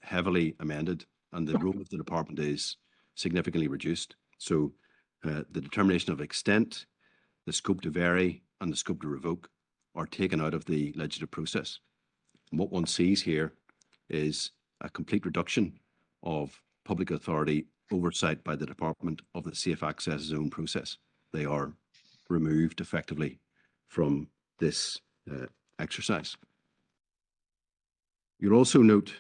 heavily amended and the role of the department is significantly reduced. So the determination of extent, the scope to vary and the scope to revoke are taken out of the legislative process. And what one sees here is a complete reduction of public authority oversight by the department of the safe access zone process. They are removed effectively from this exercise. You'll also note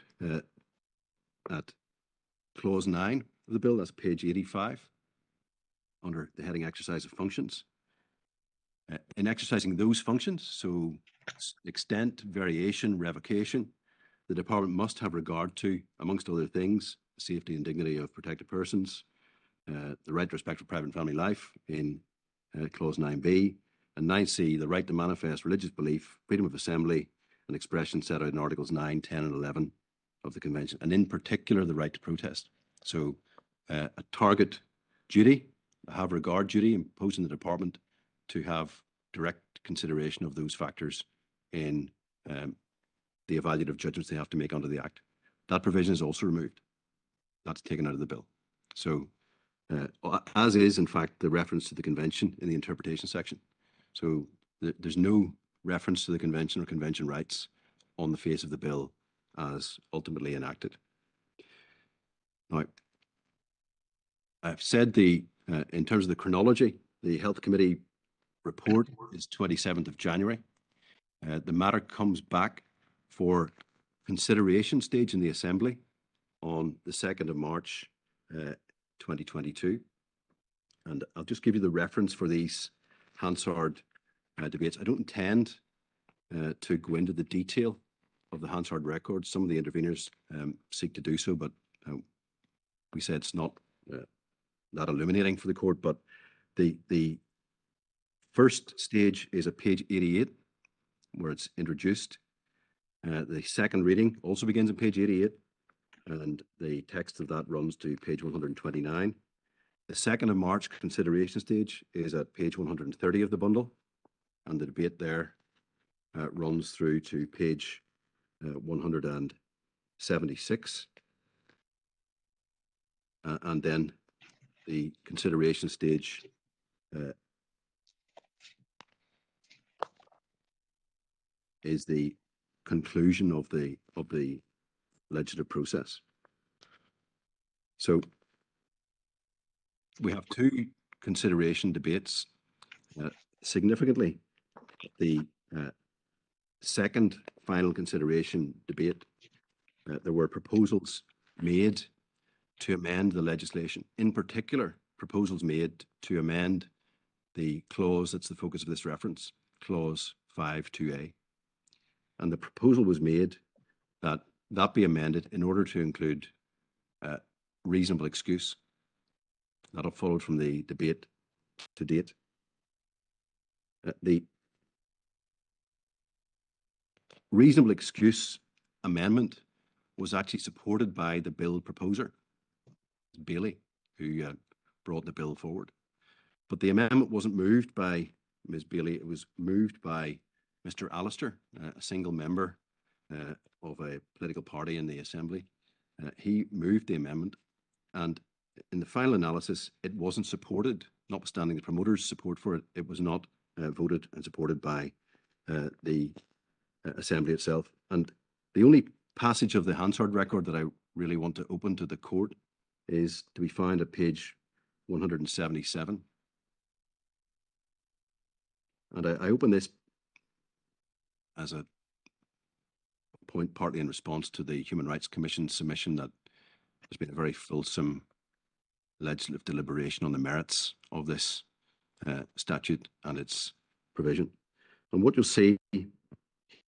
at clause 9 of the bill, that's page 85, under the heading exercise of functions. In exercising those functions, so extent, variation, revocation, the department must have regard to, amongst other things, the safety and dignity of protected persons, the right to respect for private and family life in clause 9b, and 9c, the right to manifest religious belief, freedom of assembly and expression set out in articles 9, 10 and 11 of the convention, and in particular the right to protest. So a target duty, a have regard duty imposed on the department to have direct consideration of those factors in the evaluative judgments they have to make under the Act. That provision is also removed. That's taken out of the bill. So as is, in fact, the reference to the convention in the interpretation section. So there's no reference to the convention or convention rights on the face of the bill as ultimately enacted. Now, I've said in terms of the chronology, the Health Committee report is 27th of January. The matter comes back for consideration stage in the Assembly on the 2nd of March 2022. And I'll just give you the reference for these Hansard debates. I don't intend to go into the detail of the Hansard records. Some of the interveners seek to do so, but we said it's not that illuminating for the court. But the first stage is at page 88, where it's introduced. The second reading also begins on page 88, and the text of that runs to page 129. The 2nd of March consideration stage is at page 130 of the bundle, and the debate there runs through to page 176. And then the consideration stage is the conclusion of the legislative process. So we have two consideration debates. Significantly, the second final consideration debate, there were proposals made to amend the legislation. In particular, proposals made to amend the clause that's the focus of this reference, clause 5.2a. And the proposal was made that that be amended in order to include reasonable excuse. That have followed from the debate to date. The reasonable excuse amendment was actually supported by the bill proposer, Bailey, who brought the bill forward. But the amendment wasn't moved by Ms. Bailey, it was moved by Mr. Allister, a single member of a political party in the Assembly. He moved the amendment, and in the final analysis, it wasn't supported, notwithstanding the promoters' support for it. It was not voted and supported by the Assembly itself. And the only passage of the Hansard record that I really want to open to the court is to be found at page 177. And I open this as a point partly in response to the Human Rights Commission's submission that there's been a very fulsome legislative deliberation on the merits of this statute and its provision. And what you'll see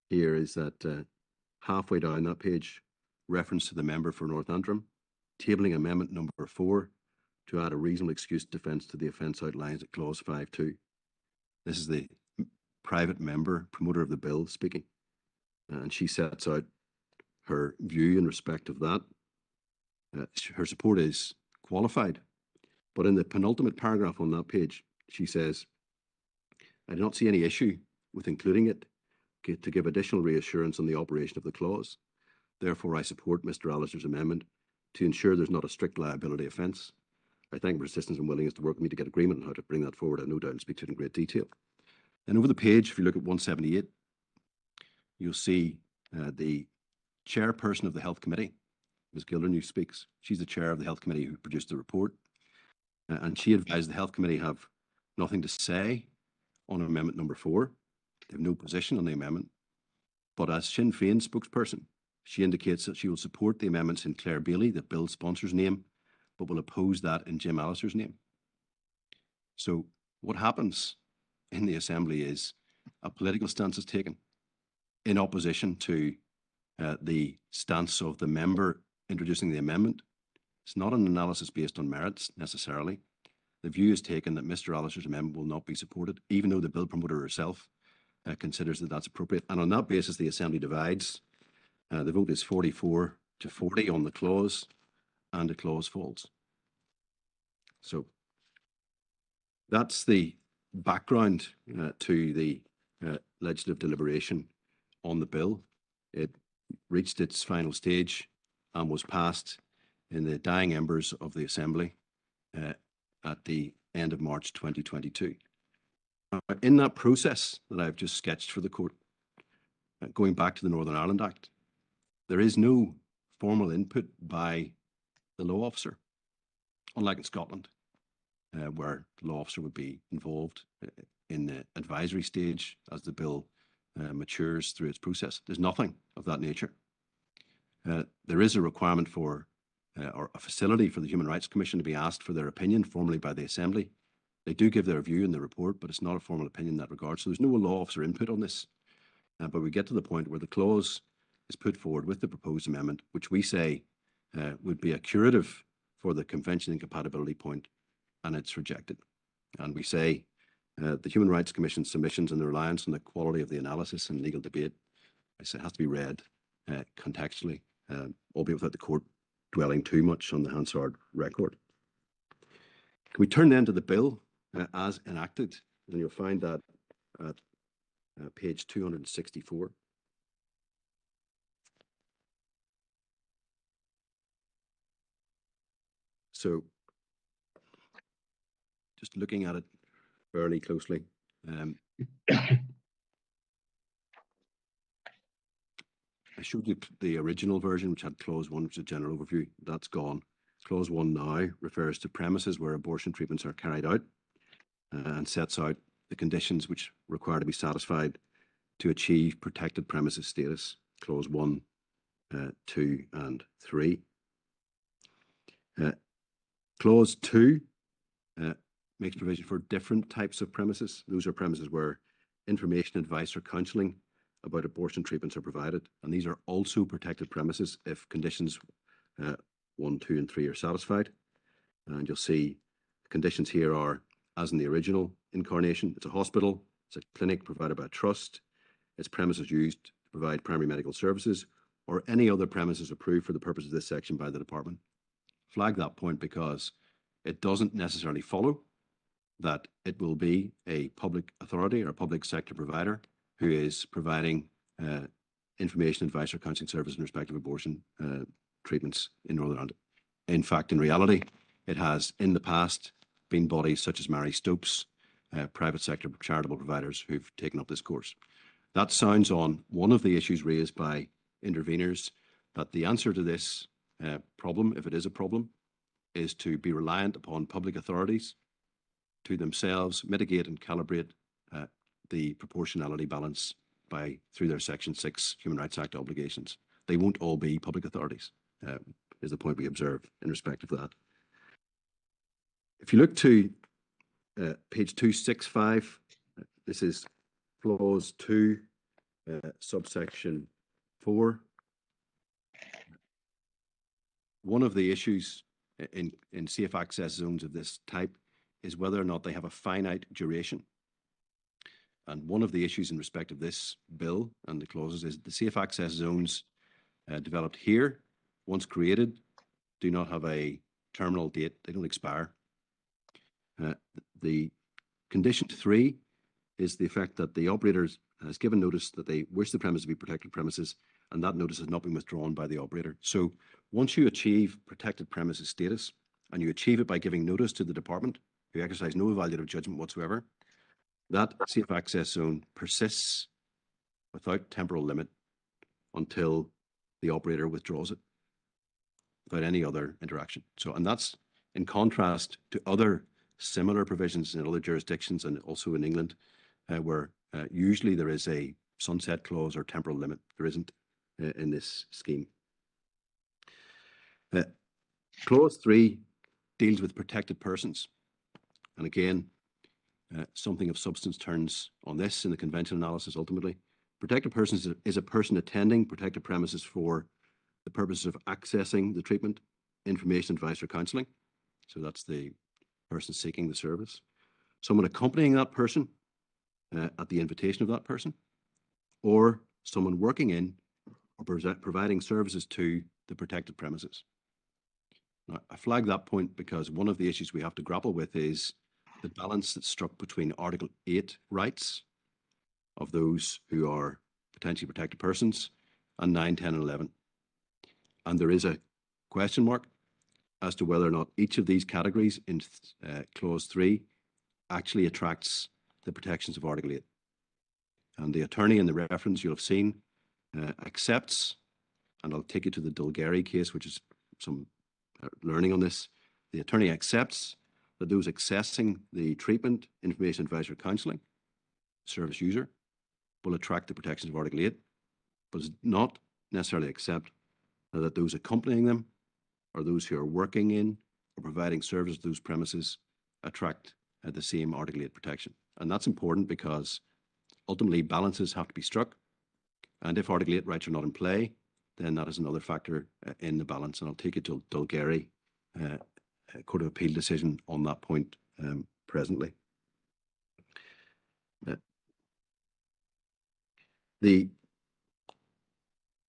here is that halfway down that page, reference to the member for North Antrim, tabling amendment number 4 to add a reasonable excuse defence to the offence outlined at clause 5.2. This is the private member, promoter of the bill, speaking. And she sets out her view in respect of that. Her support is qualified. But in the penultimate paragraph on that page, she says, I do not see any issue with including it to give additional reassurance on the operation of the clause. Therefore, I support Mr. Allister's amendment to ensure there's not a strict liability offence. I thank for assistance and willingness to work with me to get agreement on how to bring that forward. I no doubt and speak to it in great detail. And over the page, if you look at 178, you'll see the chairperson of the Health Committee, Ms. Gildernew, speaks. She's the chair of the Health Committee who produced the report. And she advised the Health Committee have nothing to say on amendment number 4. They have no position on the amendment. But as Sinn Féin spokesperson, she indicates that she will support the amendments in Claire Bailey, the bill sponsor's name, but will oppose that in Jim Allister's name. So what happens in the Assembly is a political stance is taken in opposition to the stance of the member introducing the amendment. It's not an analysis based on merits necessarily. The view is taken that Mr. Allister's amendment will not be supported, even though the bill promoter herself considers that that's appropriate. And on that basis, the Assembly divides. The vote is 44 to 40 on the clause, and the clause falls. So that's the background to the legislative deliberation on the bill. It reached its final stage and was passed in the dying embers of the Assembly at the end of March 2022. In that process that I've just sketched for the court, going back to the Northern Ireland Act, there is no formal input by the law officer, unlike in Scotland, where the law officer would be involved in the advisory stage as the bill matures through its process. There's nothing of that nature. There is a requirement for or a facility for the Human Rights Commission to be asked for their opinion formally by the Assembly. They do give their view in the report, but it's not a formal opinion in that regard. So there's no law officer input on this. But we get to the point where the clause is put forward with the proposed amendment, which we say would be a curative for the convention incompatibility point, and it's rejected. And we say the Human Rights Commission submissions and the reliance on the quality of the analysis and legal debate, I say, has to be read contextually, albeit without the court dwelling too much on the Hansard record. Can we turn then to the bill as enacted? And you'll find that at page 264. So just looking at it fairly closely, I showed you the original version, which had clause 1, which is a general overview. That's gone. Clause 1 now refers to premises where abortion treatments are carried out and sets out the conditions which require to be satisfied to achieve protected premises status. Clause 1, 2 and 3. Clause 2 makes provision for different types of premises. Those are premises where information, advice or counselling about abortion treatments are provided, and these are also protected premises if conditions 1, 2 and 3 are satisfied. And you'll see conditions here are, as in the original incarnation, it's a hospital, it's a clinic provided by a trust, its premises used to provide primary medical services, or any other premises approved for the purpose of this section by the department. Flag that point because it doesn't necessarily follow that it will be a public authority or a public sector provider who is providing information, advice or counselling service in respect of abortion treatments in Northern Ireland. In fact, in reality, it has in the past been bodies such as Mary Stopes, private sector charitable providers who've taken up this course. That sounds on one of the issues raised by interveners, that the answer to this problem, if it is a problem, is to be reliant upon public authorities to themselves mitigate and calibrate the proportionality balance through their Section 6 Human Rights Act obligations. They won't all be public authorities, is the point we observe in respect of that. If you look to page 265, this is clause 2, subsection 4. One of the issues in safe access zones of this type is whether or not they have a finite duration. And one of the issues in respect of this bill and the clauses is the safe access zones developed here, once created, do not have a terminal date. They don't expire. The condition 3 is the effect that the operator has given notice that they wish the premise to be protected premises, and that notice has not been withdrawn by the operator. So once you achieve protected premises status, and you achieve it by giving notice to the department, who exercise no evaluative judgment whatsoever, that safe access zone persists without temporal limit until the operator withdraws it, without any other interaction. So, and that's in contrast to other similar provisions in other jurisdictions and also in England, where usually there is a sunset clause or temporal limit. There isn't in this scheme. Clause 3 deals with protected persons. And again, something of substance turns on this in the convention analysis ultimately. Protected persons is a person attending protected premises for the purposes of accessing the treatment, information, advice or counselling. So that's the person seeking the service. Someone accompanying that person at the invitation of that person, or someone working in or providing services to the protected premises. Now, I flag that point because one of the issues we have to grapple with is the balance that's struck between Article 8 rights of those who are potentially protected persons and 9, 10 and 11. And there is a question mark as to whether or not each of these categories in Clause 3 actually attracts the protections of Article 8. And the attorney in the reference you'll have seen accepts, and I'll take you to the Dulgari case, which is some learning on this. The attorney accepts that those accessing the treatment, information, advice or counselling, service user, will attract the protections of Article 8, but does not necessarily accept that those accompanying them or those who are working in or providing service to those premises attract the same Article 8 protection. And that's important because ultimately balances have to be struck. And if Article 8 rights are not in play, then that is another factor in the balance. And I'll take you to Dulgary Court of Appeal decision on that point presently. The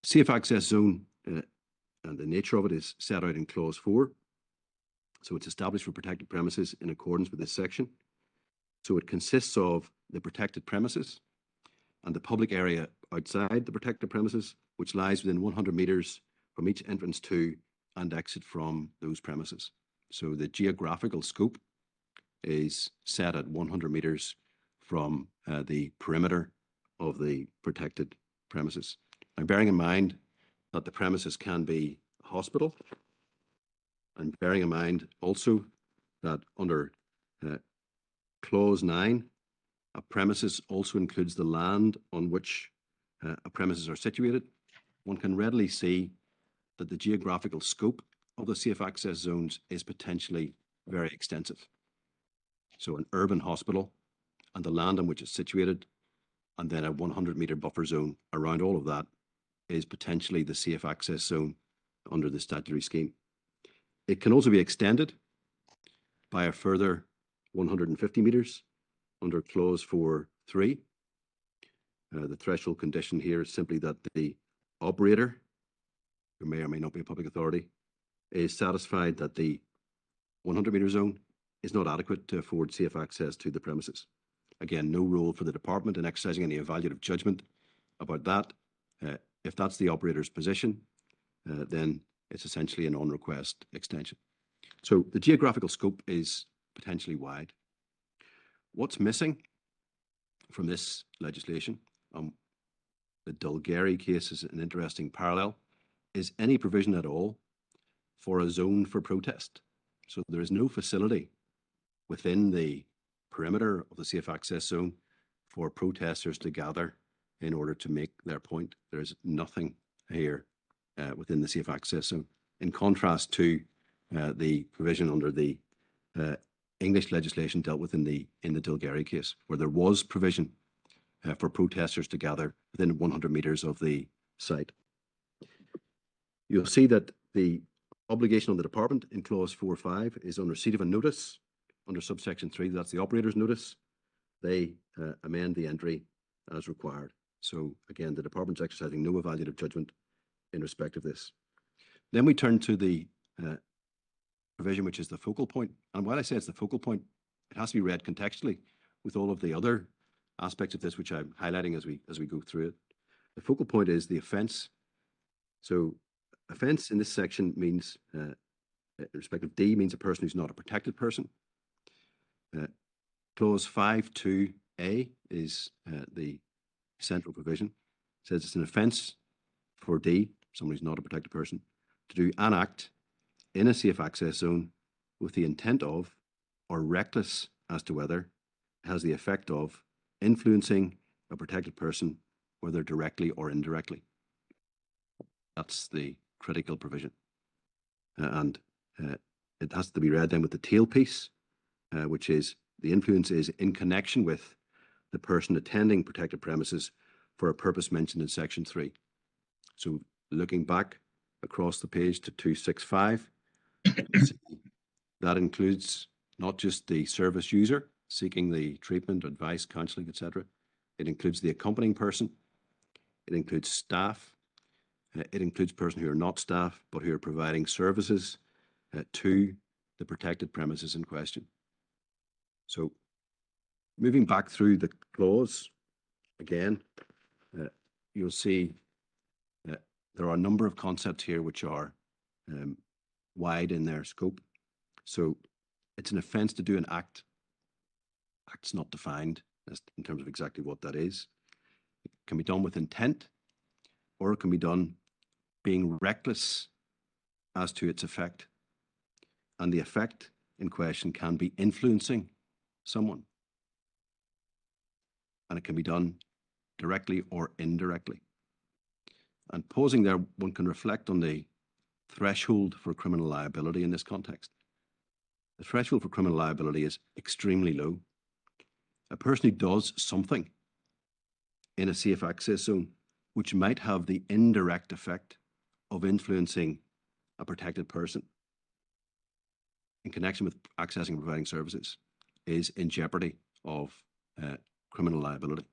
safe access zone and the nature of it is set out in clause 4. So it's established for protected premises in accordance with this section. So it consists of the protected premises and the public area outside the protected premises, which lies within 100 metres from each entrance to and exit from those premises. So the geographical scope is set at 100 metres from the perimeter of the protected premises. Now, bearing in mind that the premises can be a hospital, and bearing in mind also that under clause 9, a premises also includes the land on which a premises are situated, one can readily see that the geographical scope of the safe access zones is potentially very extensive. So an urban hospital and the land on which it's situated, and then a 100-metre buffer zone around all of that is potentially the safe access zone under the statutory scheme. It can also be extended by a further 150 metres under clause 4.3. The threshold condition here is simply that the operator, who may or may not be a public authority, is satisfied that the 100-metre zone is not adequate to afford safe access to the premises. Again, no role for the department in exercising any evaluative judgment about that. If that's the operator's position, then it's essentially an on-request extension. So the geographical scope is potentially wide. What's missing from this legislation, the Dulgary case is an interesting parallel, is any provision at all for a zone for protest. So there is no facility within the perimeter of the safe access zone for protesters to gather in order to make their point. There is nothing here within the safe access zone, in contrast to the provision under the English legislation dealt with in the Dulgary case, where there was provision for protesters to gather within 100 metres of the site. You'll see that the obligation on the department in clause 4.5 is on receipt of a notice under subsection 3, that's the operator's notice. They amend the entry as required. So again, the department's exercising no evaluative judgment in respect of this. Then we turn to the provision which is the focal point. And while I say it's the focal point, it has to be read contextually with all of the other aspects of this which I'm highlighting as we go through it. The focal point is the offence. So offence in this section means, in respect of D, means a person who's not a protected person. Clause 5.2a is the central provision. It says it's an offence for D, someone who's not a protected person, to do an act in a safe access zone with the intent of, or reckless as to whether, it has the effect of influencing a protected person, whether directly or indirectly. That's the critical provision. And it has to be read then with the tail piece, which is the influence is in connection with the person attending protected premises for a purpose mentioned in section 3. So looking back across the page to 265, that includes not just the service user seeking the treatment, advice, counselling, etc. It includes the accompanying person. It includes staff. It includes persons who are not staff but who are providing services to the protected premises in question. So moving back through the clause, again, you'll see there are a number of concepts here which are wide in their scope. So it's an offence to do an act. Act's not defined in terms of exactly what that is. It can be done with intent, or it can be done being reckless as to its effect. And the effect in question can be influencing someone. And it can be done directly or indirectly. And pausing there, one can reflect on the threshold for criminal liability in this context. The threshold for criminal liability is extremely low. A person who does something in a safe access zone which might have the indirect effect of influencing a protected person in connection with accessing and providing services is in jeopardy of criminal liability.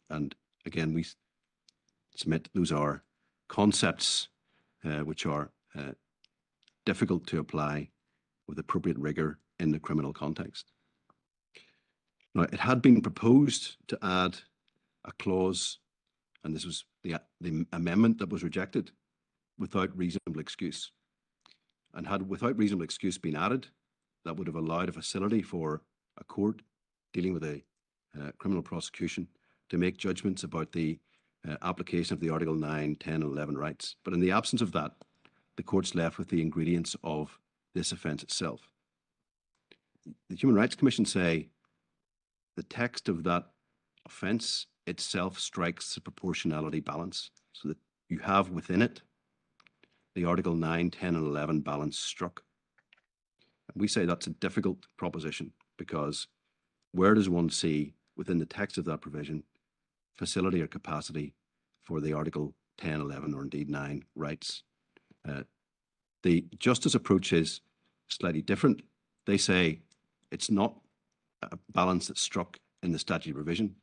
And again, we submit those are concepts which are difficult to apply with appropriate rigour in the criminal context. Now, it had been proposed to add a clause, and this was the amendment that was rejected, without reasonable excuse. And had without reasonable excuse been added, that would have allowed a facility for a court dealing with a criminal prosecution to make judgments about the application of the Article 9, 10 and 11 rights. But in the absence of that, the court's left with the ingredients of this offence itself. The Human Rights Commission say the text of that offence itself strikes the proportionality balance, so that you have within it the Article 9, 10 and 11 balance struck. And we say that's a difficult proposition, because where does one see within the text of that provision facility or capacity for the Article 10, 11 or indeed 9 rights? The Justice approach is slightly different. They say it's not a balance that's struck in the statutory provision.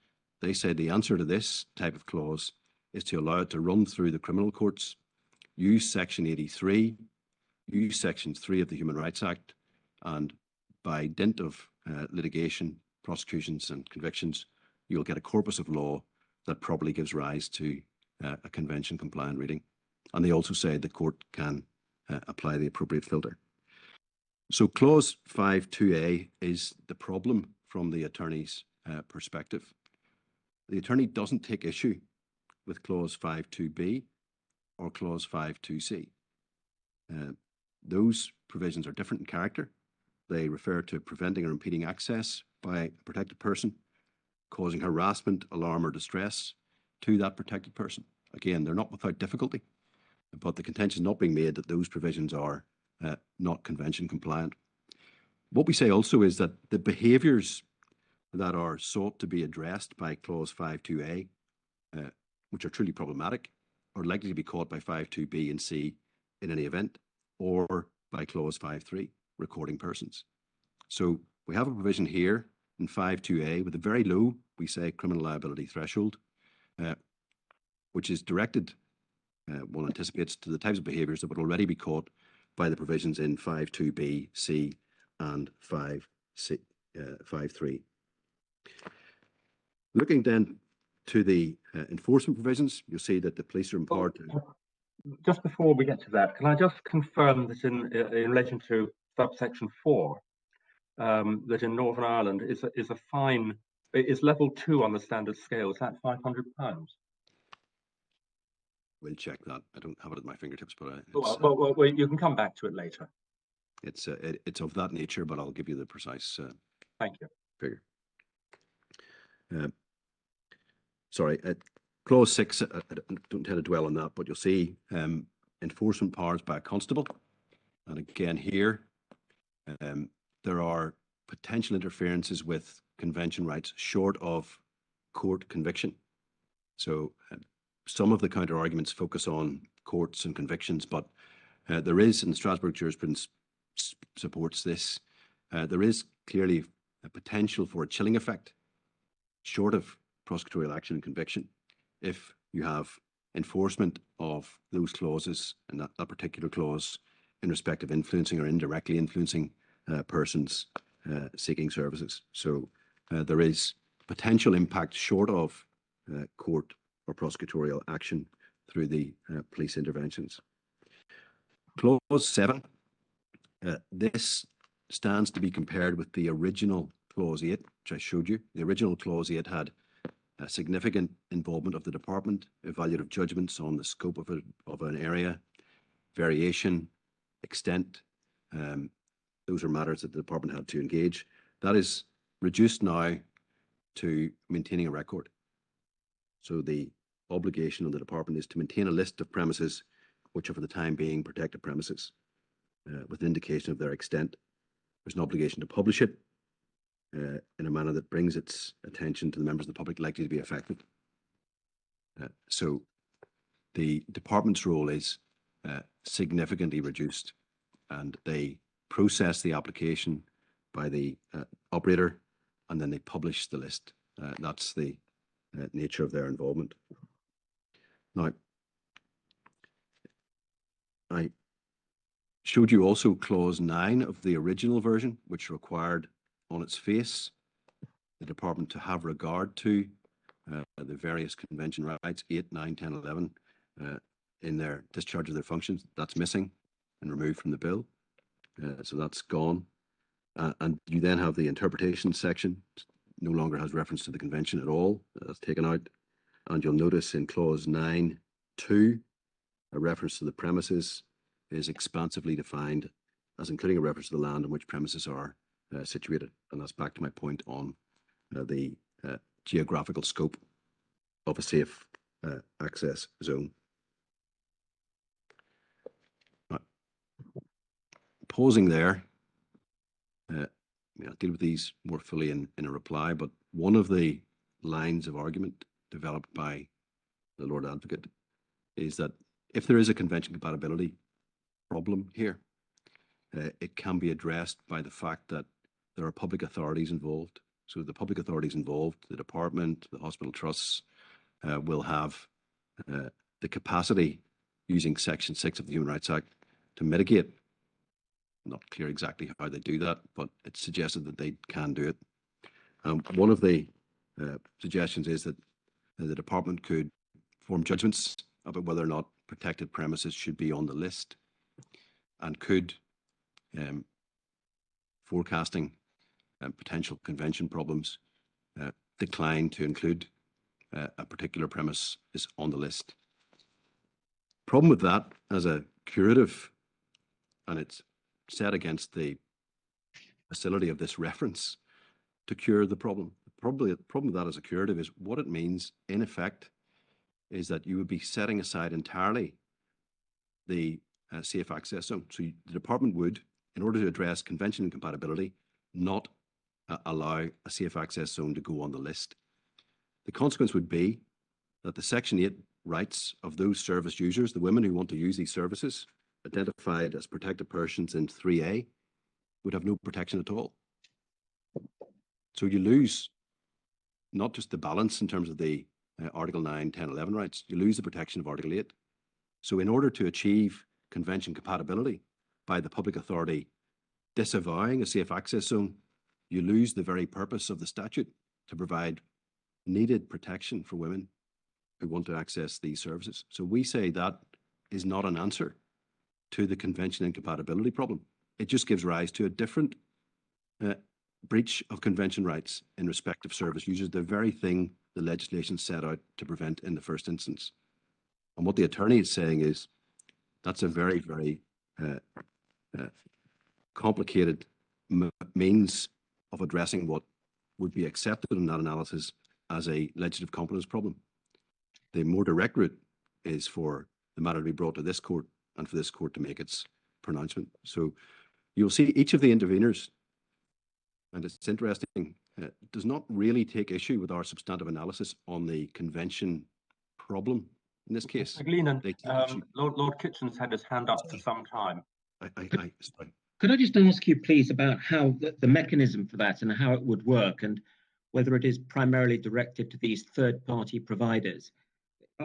They say the answer to this type of clause is to allow it to run through the criminal courts, use Section 83, use Section 3 of the Human Rights Act, and by dint of litigation, prosecutions and convictions, you'll get a corpus of law that probably gives rise to a convention compliant reading. And they also say the court can apply the appropriate filter. So clause 5.2a is the problem from the attorney's perspective. The attorney doesn't take issue with clause 5.2b or clause 5.2c. Those provisions are different in character. They refer to preventing or impeding access by a protected person, causing harassment, alarm or distress to that protected person. Again, they're not without difficulty, but the contention is not being made that those provisions are not convention compliant. What we say also is that the behaviours that are sought to be addressed by clause 5.2a, which are truly problematic, are likely to be caught by 5.2b and c in any event, or by clause 5.3, recording persons. So we have a provision here in 5.2a with a very low, we say, criminal liability threshold, which is directed, one anticipates, to the types of behaviours that would already be caught by the provisions in 5.2b, c and 5.3. Looking then to the enforcement provisions, you'll see that the police are empowered to... Just before we get to that, can I just confirm that in relation to subsection 4, that in Northern Ireland is a fine, is level 2 on the standard scale, is that £500? We'll check that. I don't have it at my fingertips, but well, you can come back to it later. It's of that nature, but I'll give you the precise Thank you. Figure. Sorry, clause 6, I don't intend to dwell on that, but you'll see enforcement powers by a constable. And again here, there are potential interferences with convention rights short of court conviction. So some of the counter arguments focus on courts and convictions, but there is, and Strasbourg jurisprudence supports this, there is clearly a potential for a chilling effect short of prosecutorial action and conviction if you have enforcement of those clauses, and that particular clause in respect of influencing or indirectly influencing persons seeking services. So there is potential impact short of court or prosecutorial action through the police interventions. Clause 7, this stands to be compared with the original clause 8, which I showed you. The original clause 8 had a significant involvement of the department, evaluative judgments on the scope of an area, variation, extent. Those are matters that the department had to engage. That is reduced now to maintaining a record. So the obligation of the department is to maintain a list of premises which are for the time being protected premises with an indication of their extent. There's an obligation to publish it in a manner that brings its attention to the members of the public likely to be affected. So the department's role is significantly reduced, and they process the application by the operator, and then they publish the list. That's the nature of their involvement. Now, I showed you also clause 9 of the original version, which required on its face the department to have regard to the various convention rights, 8, 9, 10, 11, in their discharge of their functions. That's missing and removed from the bill. So that's gone. And you then have the interpretation section, no longer has reference to the convention at all. That's taken out. And you'll notice in clause 9.2, a reference to the premises is expansively defined as including a reference to the land on which premises are situated. And that's back to my point on the geographical scope of a safe access zone. Pausing there, I'll deal with these more fully in a reply, but one of the lines of argument developed by the Lord Advocate is that if there is a convention compatibility problem here, it can be addressed by the fact that there are public authorities involved. So the public authorities involved, the department, the hospital trusts, will have the capacity using Section 6 of the Human Rights Act to mitigate. Not clear exactly how they do that, but it's suggested that they can do it. One of the suggestions is that the department could form judgments about whether or not protected premises should be on the list, and could, forecasting potential convention problems, decline to include a particular premise is on the list. Problem with that as a curative, and it's set against the facility of this reference to cure the problem. The problem with that as a curative is what it means, in effect, is that you would be setting aside entirely the safe access zone. So the department would, in order to address convention incompatibility, not allow a safe access zone to go on the list. The consequence would be that the Section 8 rights of those service users, the women who want to use these services, identified as protected persons in 3A, would have no protection at all. So you lose not just the balance in terms of the Article 9, 10, 11 rights, you lose the protection of Article 8. So in order to achieve convention compatibility by the public authority disavowing a safe access zone, you lose the very purpose of the statute to provide needed protection for women who want to access these services. So we say that is not an answer to the convention incompatibility problem. It just gives rise to a different breach of convention rights in respect of service users, the very thing the legislation set out to prevent in the first instance. And what the attorney is saying is that's a very, very complicated means of addressing what would be accepted in that analysis as a legislative competence problem. The more direct route is for the matter to be brought to this court and for this court to make its pronouncement. So you'll see each of the interveners, and it's interesting, does not really take issue with our substantive analysis on the convention problem in this case. McGleenan, Lord Kitchen's had his hand up for some time. Sorry. Could I just ask you, please, about how the mechanism for that and how it would work, and whether it is primarily directed to these third-party providers?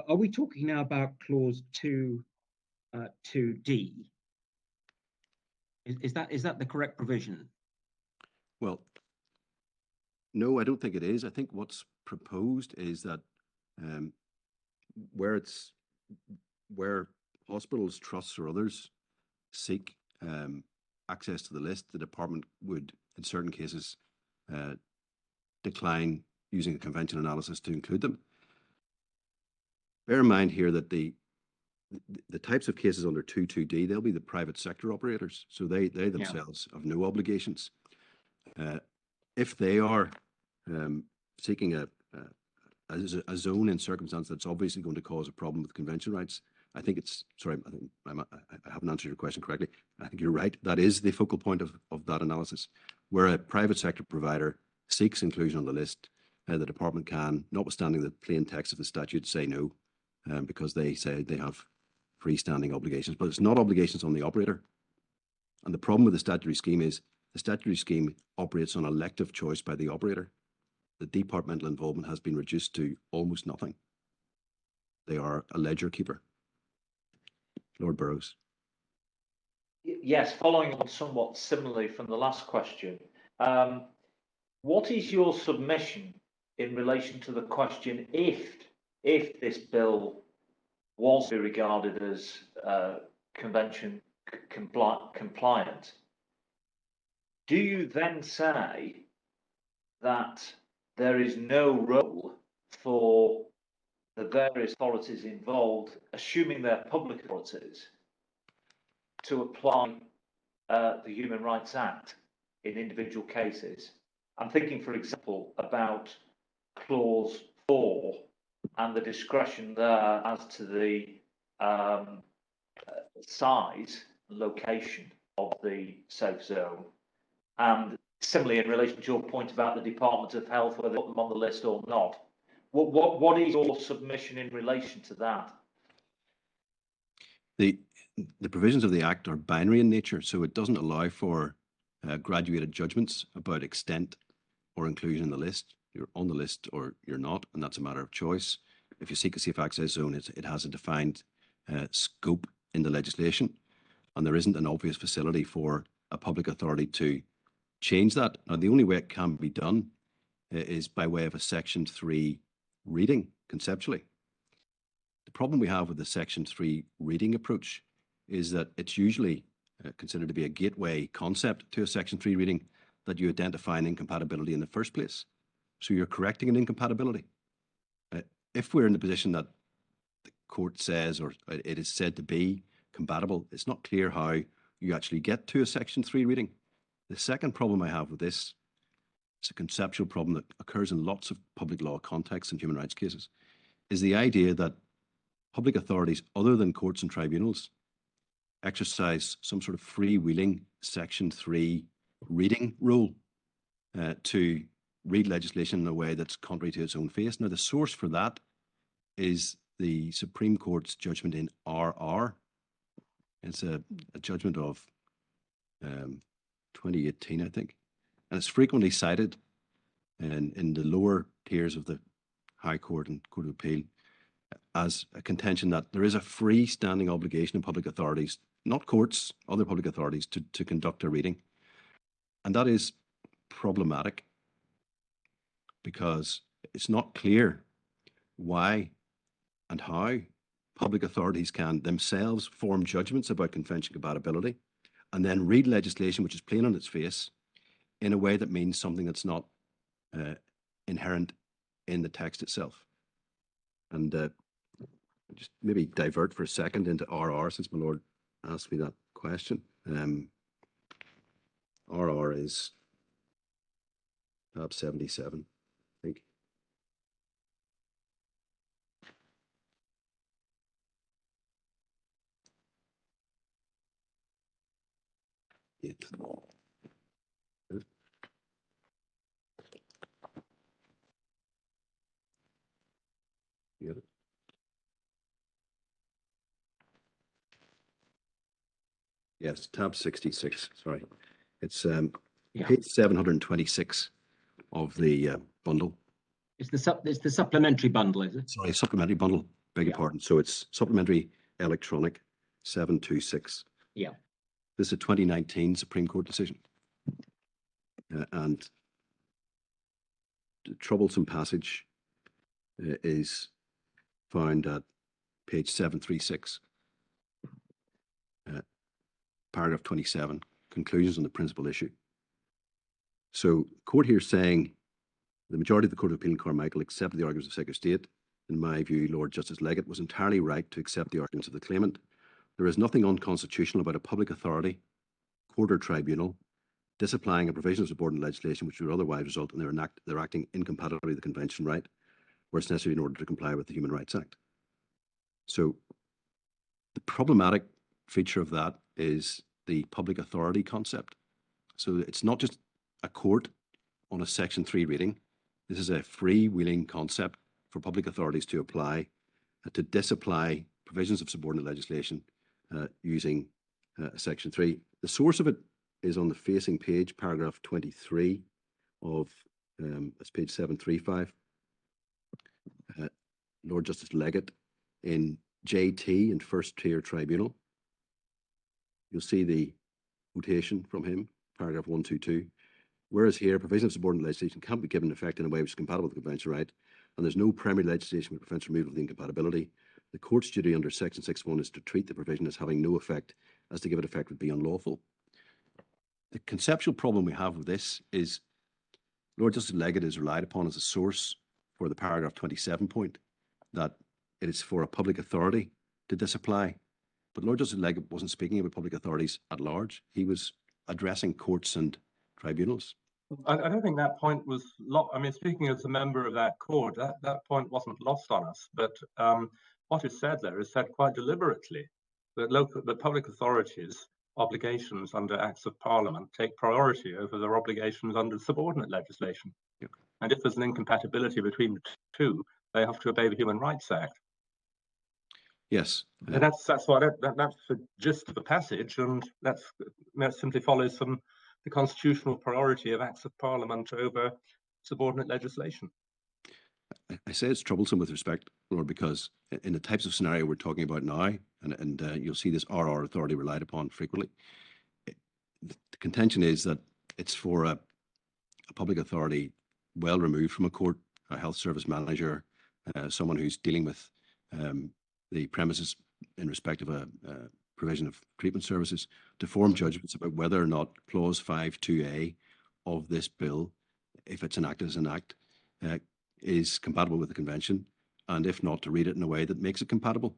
Are we talking now about clause 2.2d? Is that the correct provision? Well, no, I don't think it is. I think what's proposed is that where hospitals, trusts, or others seek access to the list, the department would, in certain cases, decline using a convention analysis to include them. Bear in mind here that the types of cases under 2.2d, they'll be the private sector operators, so they themselves have no obligations. If they are seeking a a zone in circumstance that's obviously going to cause a problem with convention rights. I think it's, sorry, I think I haven't answered your question correctly. I think you're right. That is the focal point of that analysis. Where a private sector provider seeks inclusion on the list, the department can, notwithstanding the plain text of the statute, say no, because they say they have freestanding obligations, but it's not obligations on the operator. And the problem with the statutory scheme is the statutory scheme operates on elective choice by the operator. The departmental involvement has been reduced to almost nothing. They are a ledger keeper. Lord Burrows. Yes, following on somewhat similarly from the last question, what is your submission in relation to the question if this bill was to be regarded as convention compliant? Do you then say that there is no role for the various authorities involved, assuming they're public authorities, to apply the Human Rights Act in individual cases? I'm thinking, for example, about clause 4 and the discretion there as to the size and location of the safe zone, and similarly in relation to your point about the Department of Health, whether they put them on the list or not. What is your submission in relation to that? The provisions of the Act are binary in nature, so it doesn't allow for graduated judgments about extent or inclusion in the list. You're on the list or you're not, and that's a matter of choice. If you seek a safe access zone, it has a defined scope in the legislation, and there isn't an obvious facility for a public authority to change that. Now, the only way it can be done is by way of a Section 3 reading, conceptually. The problem we have with the Section 3 reading approach is that it's usually considered to be a gateway concept to a Section 3 reading, that you identify an incompatibility in the first place. So you're correcting an incompatibility. If we're in the position that the court says, or it is said to be compatible, it's not clear how you actually get to a Section 3 reading. The second problem I have with this, it's a conceptual problem that occurs in lots of public law contexts and human rights cases, is the idea that public authorities other than courts and tribunals exercise some sort of freewheeling Section 3 reading rule to read legislation in a way that's contrary to its own face. Now, the source for that is the Supreme Court's judgment in RR. It's a judgment of 2018, I think. And it's frequently cited in the lower tiers of the High Court and Court of Appeal as a contention that there is a freestanding obligation of public authorities, not courts, other public authorities, to conduct a reading. And that is problematic because it's not clear why and how public authorities can themselves form judgments about convention compatibility and then read legislation which is plain on its face in a way that means something that's not inherent in the text itself. And just maybe divert for a second into RR, since my Lord asked me that question. RR is tab 77, I think. Get it? Yes, tab 66, sorry. It's page 726 of the bundle. It's the supplementary bundle, is it? Sorry, supplementary bundle, beg your pardon. So it's supplementary electronic 726. Yeah. This is a 2019 Supreme Court decision. And the troublesome passage is found at page 736, paragraph 27, conclusions on the principal issue. So court here saying the majority of the Court of Appeal in Carmichael accepted the arguments of Secretary of State. In my view, Lord Justice Leggett was entirely right to accept the arguments of the claimant. There is nothing unconstitutional about a public authority, court or tribunal, disapplying a provision of subordinate legislation which would otherwise result in their acting incompatibly with the convention right. where it's necessary in order to comply with the Human Rights Act. So the problematic feature of that is the public authority concept. So it's not just a court on a Section 3 reading. This is a freewheeling concept for public authorities to apply, to disapply provisions of subordinate legislation using Section 3. The source of it is on the facing page, paragraph 23 of, it's page 735. Lord Justice Leggett in JT in First Tier Tribunal. You'll see the quotation from him, paragraph 122. Whereas here, provision of subordinate legislation can't be given effect in a way which is compatible with the convention right, and there's no primary legislation which prevents removal of the incompatibility, the court's duty under Section 6.1 is to treat the provision as having no effect, as to give it effect would be unlawful. The conceptual problem we have with this is Lord Justice Leggett is relied upon as a source for the paragraph 27 point, that it is for a public authority to disapply. But Lord Justice Leggett wasn't speaking about public authorities at large. He was addressing courts and tribunals. I don't think that point was lost. I mean, speaking as a member of that court, that point wasn't lost on us. But what is said there is said quite deliberately that public authorities' obligations under Acts of Parliament take priority over their obligations under subordinate legislation. Yep. And if there's an incompatibility between the two, they have to obey the Human Rights Act. Yes. And that's the gist of the passage, and that simply follows from the constitutional priority of Acts of Parliament over subordinate legislation. I say it's troublesome with respect, Lord, because in the types of scenario we're talking about now, and you'll see this RR authority relied upon frequently, the contention is that it's for a public authority well removed from a court, a health service manager, someone who's dealing with the premises in respect of a provision of treatment services, to form judgments about whether or not Clause 5.2a of this bill, if it's enacted as an act, is compatible with the convention, and if not, to read it in a way that makes it compatible.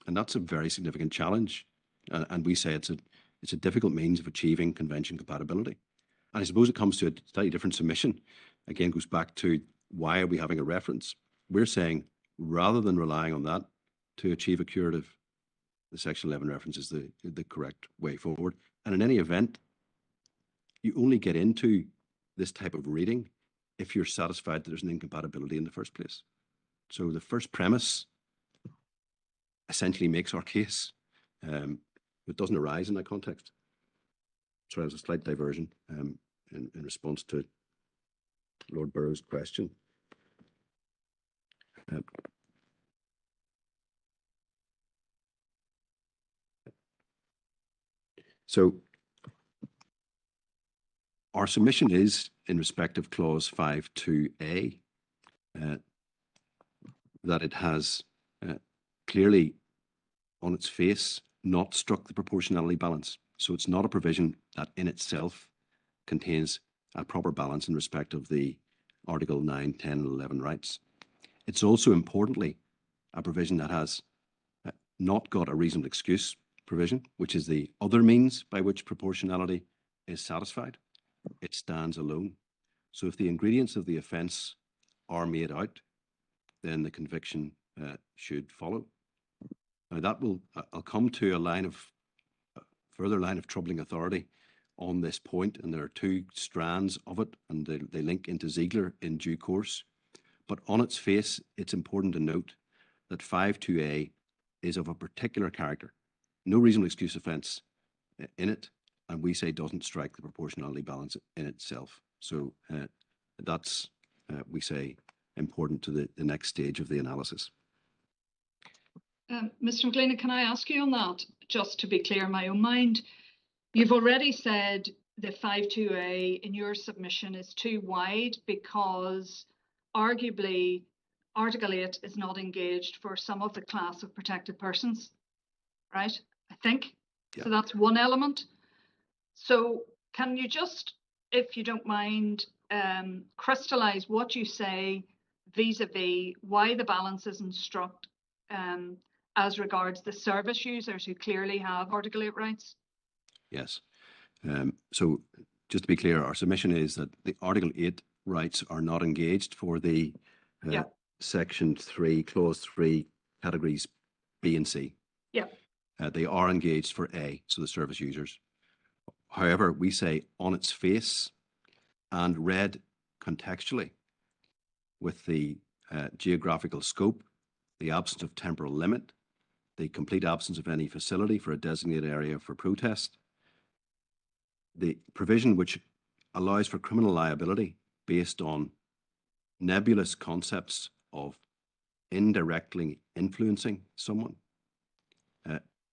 And that's a very significant challenge. And we say it's a difficult means of achieving convention compatibility. And I suppose it comes to a slightly different submission. Again, goes back to why are we having a reference? We're saying rather than relying on that to achieve a curative, the Section 11 reference is the correct way forward. And in any event, you only get into this type of reading if you're satisfied that there's an incompatibility in the first place. So the first premise essentially makes our case. It doesn't arise in that context. Sorry, it was a slight diversion in response to Lord Burroughs' question. So our submission is in respect of Clause 5.2a that it has clearly on its face not struck the proportionality balance. So it's not a provision that in itself contains a proper balance in respect of the Article 9, 10 and 11 rights. It's also importantly a provision that has not got a reasonable excuse provision, which is the other means by which proportionality is satisfied. It stands alone. So if the ingredients of the offence are made out, then the conviction should follow. Now that will, I'll come to a further line of troubling authority on this point, and there are two strands of it, and they link into Ziegler in due course. But on its face, it's important to note that 5.2a is of a particular character. No reasonable excuse offence in it, and we say doesn't strike the proportionality balance in itself. So that's, we say, important to the next stage of the analysis. Mr. McGlynn, can I ask you on that, just to be clear in my own mind? You've already said the 5.2a in your submission is too wide because arguably Article 8 is not engaged for some of the class of protected persons, right? I think. Yeah. So that's one element. So can you just, if you don't mind, crystallise what you say vis-a-vis why the balance isn't struck as regards the service users who clearly have Article 8 rights? Yes. So just to be clear, our submission is that the Article 8 rights are not engaged for the Section 3, Clause 3, categories B and C. Yeah. They are engaged for A, so the service users. However, we say on its face and read contextually with the geographical scope, the absence of temporal limit, the complete absence of any facility for a designated area for protest, the provision which allows for criminal liability based on nebulous concepts of indirectly influencing someone,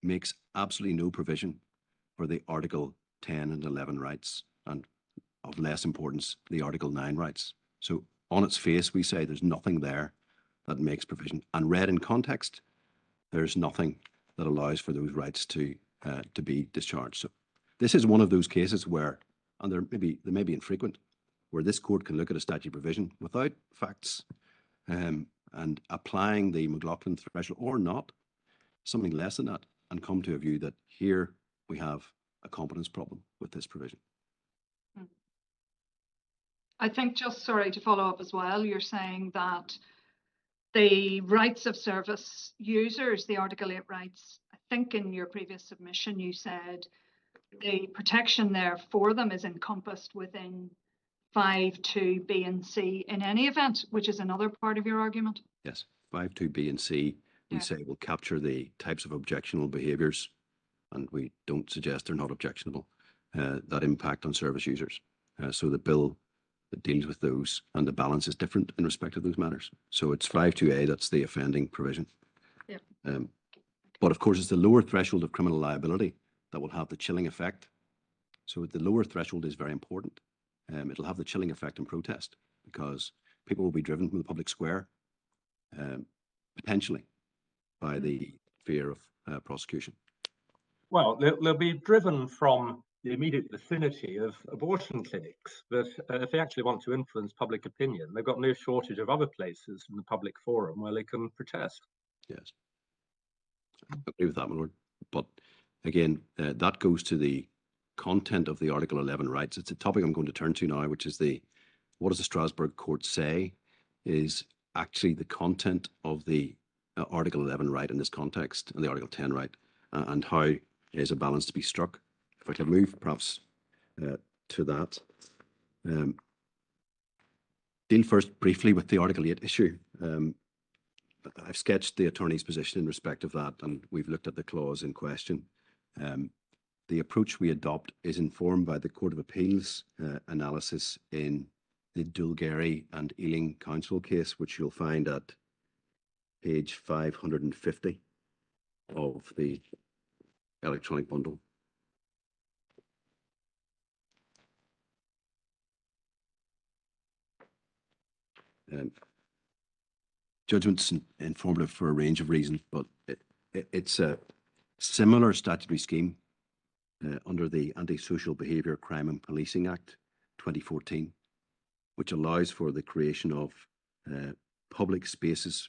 makes absolutely no provision for the Article 10 and 11 rights, and of less importance, the Article 9 rights. So on its face, we say there's nothing there that makes provision. And read in context, there's nothing that allows for those rights to be discharged. So this is one of those cases where, and they may be infrequent, where this court can look at a statute provision without facts and applying the McLaughlin threshold or not, something less than that, and come to a view that here we have a competence problem with this provision. I think, just sorry to follow up as well, you're saying that the rights of service users, the Article 8 rights, I think in your previous submission you said the protection there for them is encompassed within 5(2)(b) and C in any event, which is another part of your argument. Yes, 5(2)(b) and C, we say will capture the types of objectionable behaviours, and we don't suggest they're not objectionable, that impact on service users. So the bill that deals with those, and the balance is different in respect of those matters. So it's 5(2)(a), that's the offending provision. Yeah. But of course, it's the lower threshold of criminal liability that will have the chilling effect. So the lower threshold is very important. It'll have the chilling effect in protest because people will be driven from the public square, potentially, by the fear of prosecution. Well, they'll be driven from the immediate vicinity of abortion clinics, but if they actually want to influence public opinion, they've got no shortage of other places in the public forum where they can protest. Yes, I agree with that, my lord. But again, that goes to the content of the Article 11 rights. It's a topic I'm going to turn to now, which is what does the Strasbourg court say is actually the content of the Article 11 right in this context, and the Article 10 right, and how is a balance to be struck. If I could move perhaps to that. Deal first briefly with the Article 8 issue. I've sketched the attorney's position in respect of that, and we've looked at the clause in question. The approach we adopt is informed by the Court of Appeal's analysis in the Dulgari and Ealing Council case, which you'll find at page 550 of the electronic bundle. Judgment's informative for a range of reasons, but it's a similar statutory scheme under the Anti-Social Behaviour, Crime and Policing Act 2014, which allows for the creation of public spaces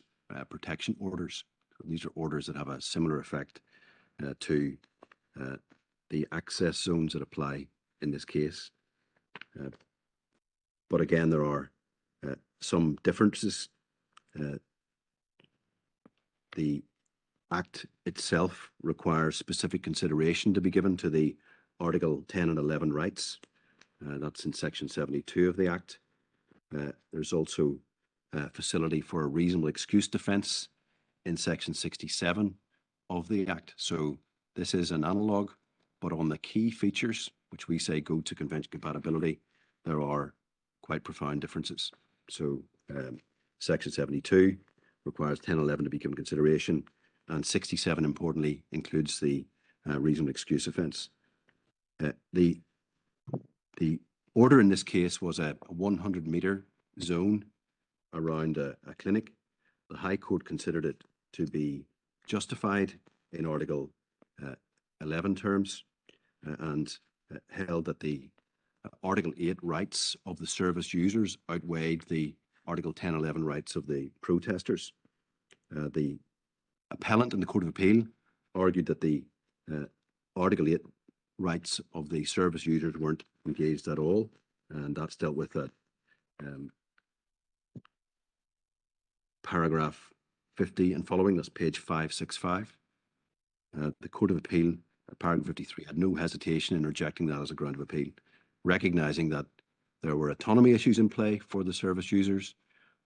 protection orders. These are orders that have a similar effect to the access zones that apply in this case. But again, there are some differences. The Act itself requires specific consideration to be given to the Article 10 and 11 rights. That's in Section 72 of the Act. There's also a facility for a reasonable excuse defence in Section 67 of the Act. So this is an analogue, but on the key features, which we say go to convention compatibility, there are quite profound differences. So Section 72 requires 10 and 11 to be given consideration, and 67, importantly, includes the reasonable excuse offence. The order in this case was a 100-metre zone around a clinic. The High Court considered it to be justified in Article 11 terms and held that the Article 8 rights of the service users outweighed the Article 10 and 11 rights of the protesters. The appellant in the Court of Appeal argued that the Article 8 rights of the service users weren't engaged at all, and that's dealt with at paragraph 50 and following, that's page 565. The Court of Appeal, paragraph 53, had no hesitation in rejecting that as a ground of appeal, recognising that there were autonomy issues in play for the service users.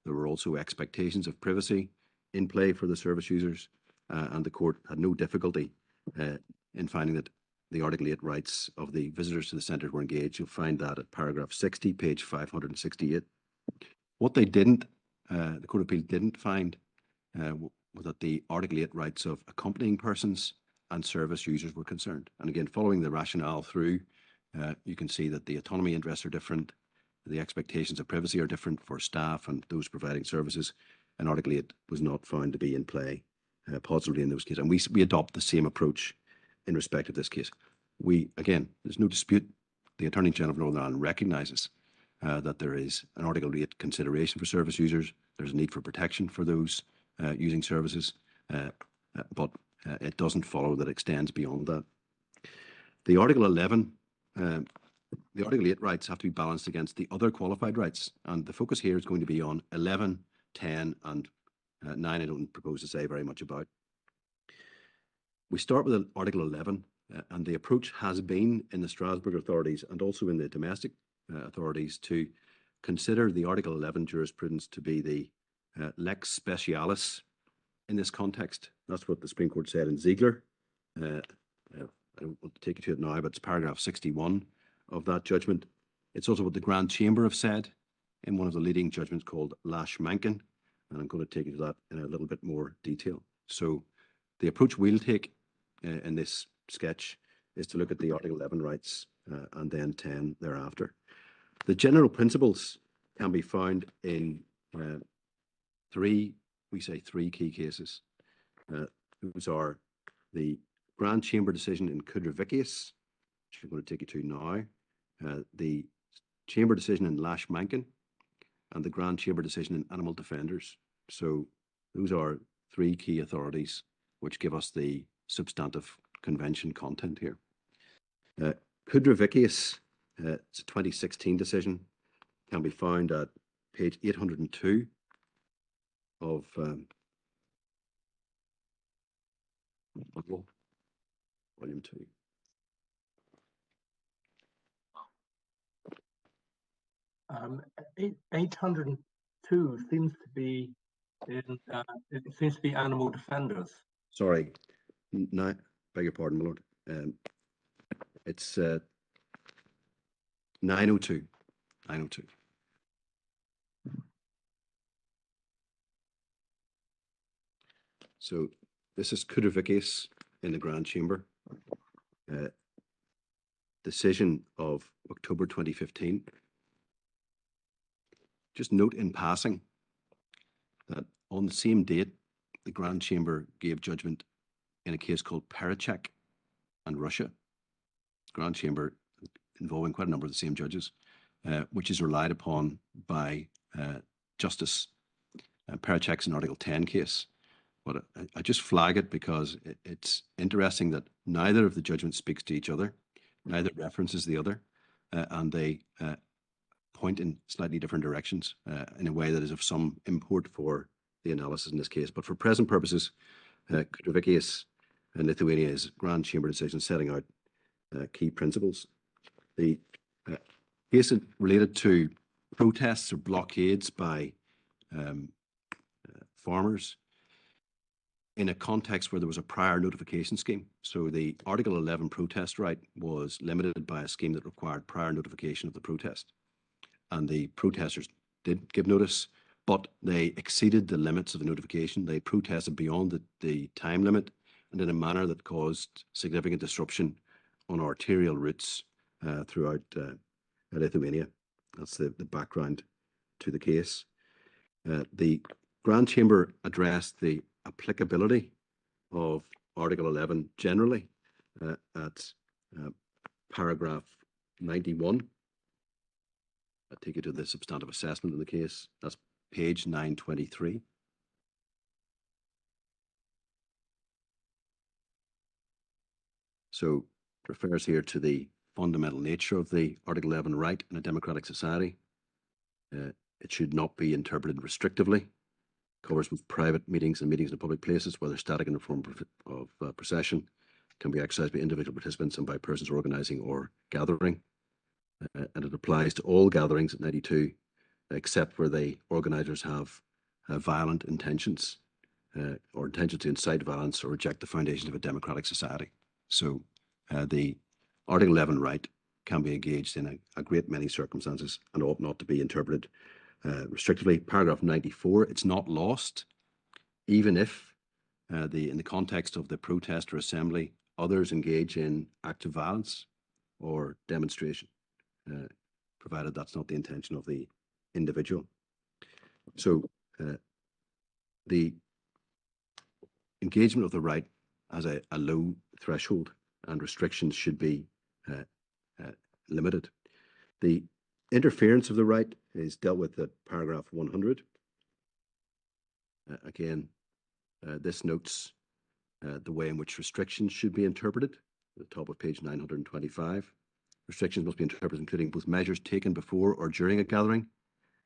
There were also expectations of privacy in play for the service users, and the court had no difficulty in finding that the Article 8 rights of the visitors to the centre were engaged. You'll find that at paragraph 60, page 568. What they didn't, the Court of Appeal didn't find was that the Article 8 rights of accompanying persons and service users were concerned. And again, following the rationale through, you can see that the autonomy interests are different, the expectations of privacy are different for staff and those providing services, and Article 8 was not found to be in play positively in those cases. And we adopt the same approach in respect of this case. Again, there's no dispute, the Attorney General of Northern Ireland recognises that there is an Article 8 consideration for service users. There's a need for protection for those using services, but it doesn't follow that it extends beyond that. The Article 11, the Article 8 rights have to be balanced against the other qualified rights, and the focus here is going to be on 11, 10 and 9 I don't propose to say very much about. We start with Article 11, and the approach has been in the Strasbourg authorities and also in the domestic authorities to consider the Article 11 jurisprudence to be the lex specialis in this context. That's what the Supreme Court said in Ziegler. I don't want to take you to it now, but it's paragraph 61 of that judgment. It's also what the Grand Chamber have said in one of the leading judgments called Lash Mankin, and I'm going to take you to that in a little bit more detail. So the approach we'll take in this sketch is to look at the Article 11 rights and then 10 thereafter. The general principles can be found in three key cases. Those are the Grand Chamber decision in Kudravicius, which I'm going to take you to now, the Chamber decision in Lash Mankin, and the Grand Chamber decision in Animal Defenders. So those are three key authorities which give us the substantive convention content here. Kudravicius, it's a 2016 decision, can be found at page 802 of volume 2. Um, 802 seems to be in. It seems to be Animal Defenders. Sorry, no, beg your pardon, my lord. It's 902. 902. So this is Kudravicius in the Grand Chamber. Decision of October 2015. Just note in passing that on the same date, the Grand Chamber gave judgment in a case called Pericek and Russia. The Grand Chamber involving quite a number of the same judges, which is relied upon by Justice Pericek's an Article 10 case. But I just flag it because it's interesting that neither of the judgments speaks to each other, neither references the other, and they point in slightly different directions in a way that is of some import for the analysis in this case. But for present purposes, Kudravicius in Lithuania is Grand Chamber decision setting out key principles. The case related to protests or blockades by farmers in a context where there was a prior notification scheme. So the Article 11 protest right was limited by a scheme that required prior notification of the protest. And the protesters did give notice, but they exceeded the limits of the notification. They protested beyond the time limit and in a manner that caused significant disruption on arterial routes throughout Lithuania. That's the background to the case. The Grand Chamber addressed the applicability of Article 11 generally at paragraph 91. I'll take you to the substantive assessment of the case. That's page 923. So it refers here to the fundamental nature of the Article 11 right in a democratic society. It should not be interpreted restrictively, covers both private meetings and meetings in public places, whether static in the form of procession, can be exercised by individual participants and by persons organising or gathering. And it applies to all gatherings at 92, except where the organisers have violent intentions or intentions to incite violence or reject the foundations of a democratic society. So the Article 11 right can be engaged in a great many circumstances and ought not to be interpreted restrictively. Paragraph 94, it's not lost, even if in the context of the protest or assembly, others engage in acts of violence or demonstration, provided that's not the intention of the individual. So the engagement of the right has a low threshold, and restrictions should be limited. The interference of the right is dealt with at paragraph 100. Again, this notes the way in which restrictions should be interpreted at the top of page 925. Restrictions must be interpreted including both measures taken before or during a gathering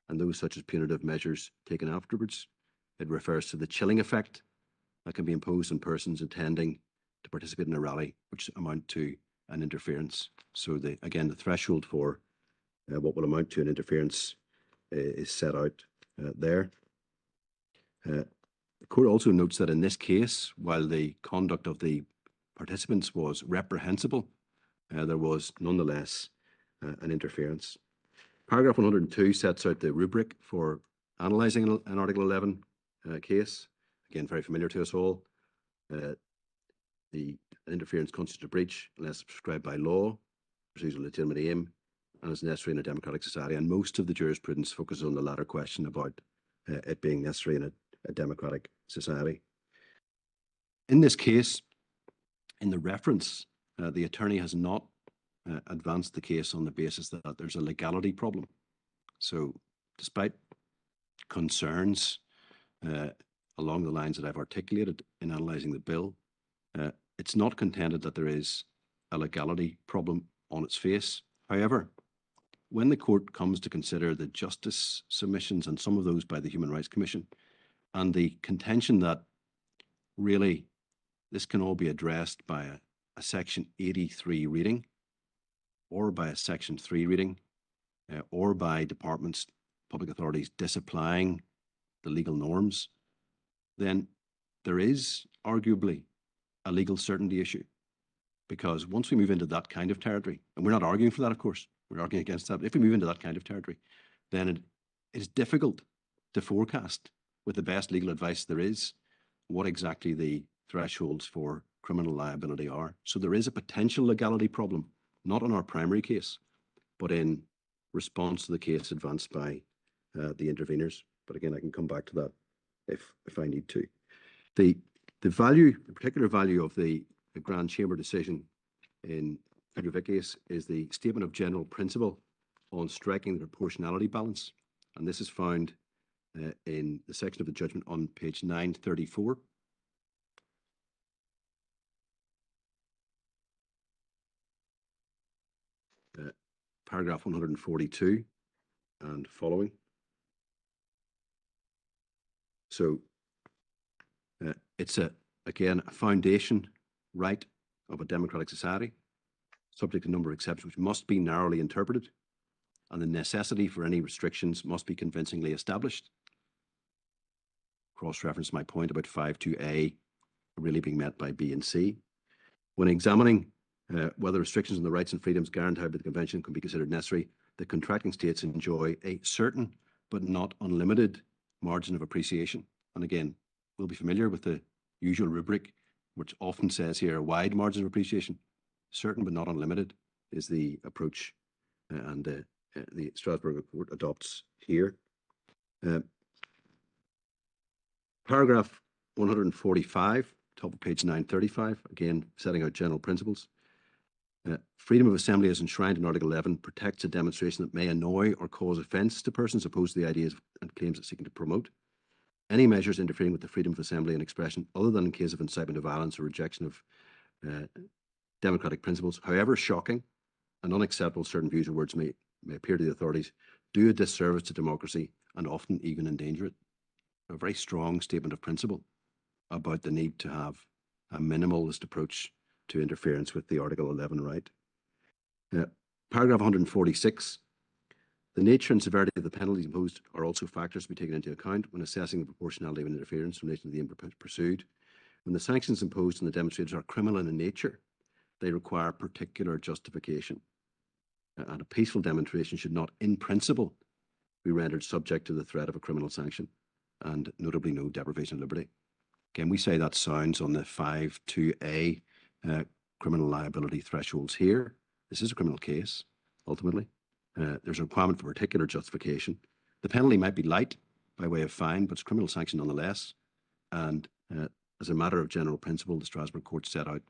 and those such as punitive measures taken afterwards. It refers to the chilling effect that can be imposed on persons intending to participate in a rally, which amount to an interference. So again, the threshold for what will amount to an interference is set out there. The court also notes that in this case, while the conduct of the participants was reprehensible, there was nonetheless an interference. Paragraph 102 sets out the rubric for analysing an Article 11 case. Again, very familiar to us all. The interference constitutes a breach unless prescribed by law, pursues a legitimate aim, and is necessary in a democratic society. And most of the jurisprudence focuses on the latter question about it being necessary in a democratic society. In this case, in the reference, the attorney has not advanced the case on the basis that there's a legality problem. So despite concerns along the lines that I've articulated in analysing the bill, it's not contended that there is a legality problem on its face. However, when the court comes to consider the justice submissions and some of those by the Human Rights Commission, and the contention that really this can all be addressed by a Section 83 reading, or by a Section 3 reading, or by departments, public authorities disapplying the legal norms, then there is arguably a legal certainty issue. Because once we move into that kind of territory, and we're not arguing for that, of course, we're arguing against that, but if we move into that kind of territory, then it is difficult to forecast with the best legal advice there is what exactly the thresholds for criminal liability are. So there is a potential legality problem, not in our primary case, but in response to the case advanced by the interveners. But again, I can come back to that if I need to. The particular value of the Grand Chamber decision in Peter Vickius is the statement of general principle on striking the proportionality balance. And this is found in the section of the judgment on page 934. Paragraph 142 and following. So it's again a foundation right of a democratic society, subject to a number of exceptions which must be narrowly interpreted, and the necessity for any restrictions must be convincingly established. Cross-reference my point about 5.2a really being met by B and C. When examining whether restrictions on the rights and freedoms guaranteed by the Convention can be considered necessary, the contracting states enjoy a certain but not unlimited margin of appreciation. And again, we'll be familiar with the usual rubric, which often says here a wide margin of appreciation. Certain but not unlimited is the approach, and the Strasbourg Court adopts here. Paragraph 145, top of page 935, again setting out general principles. Freedom of assembly as enshrined in Article 11 protects a demonstration that may annoy or cause offence to persons opposed to the ideas and claims it's seeking to promote. Any measures interfering with the freedom of assembly and expression, other than in case of incitement to violence or rejection of democratic principles, however shocking and unacceptable certain views or words may appear to the authorities, do a disservice to democracy and often even endanger it. a very strong statement of principle about the need to have a minimalist approach to interference with the Article 11 right. Paragraph 146, the nature and severity of the penalties imposed are also factors to be taken into account when assessing the proportionality of an interference in relation to the aim pursued. When the sanctions imposed on the demonstrators are criminal in nature, they require particular justification. And a peaceful demonstration should not, in principle, be rendered subject to the threat of a criminal sanction, and notably no deprivation of liberty. Again, we say that sounds on the 5(2)(a) criminal liability thresholds here. This is a criminal case, ultimately. There's a requirement for particular justification. The penalty might be light by way of fine, but it's criminal sanction nonetheless. And as a matter of general principle, the Strasbourg Court set out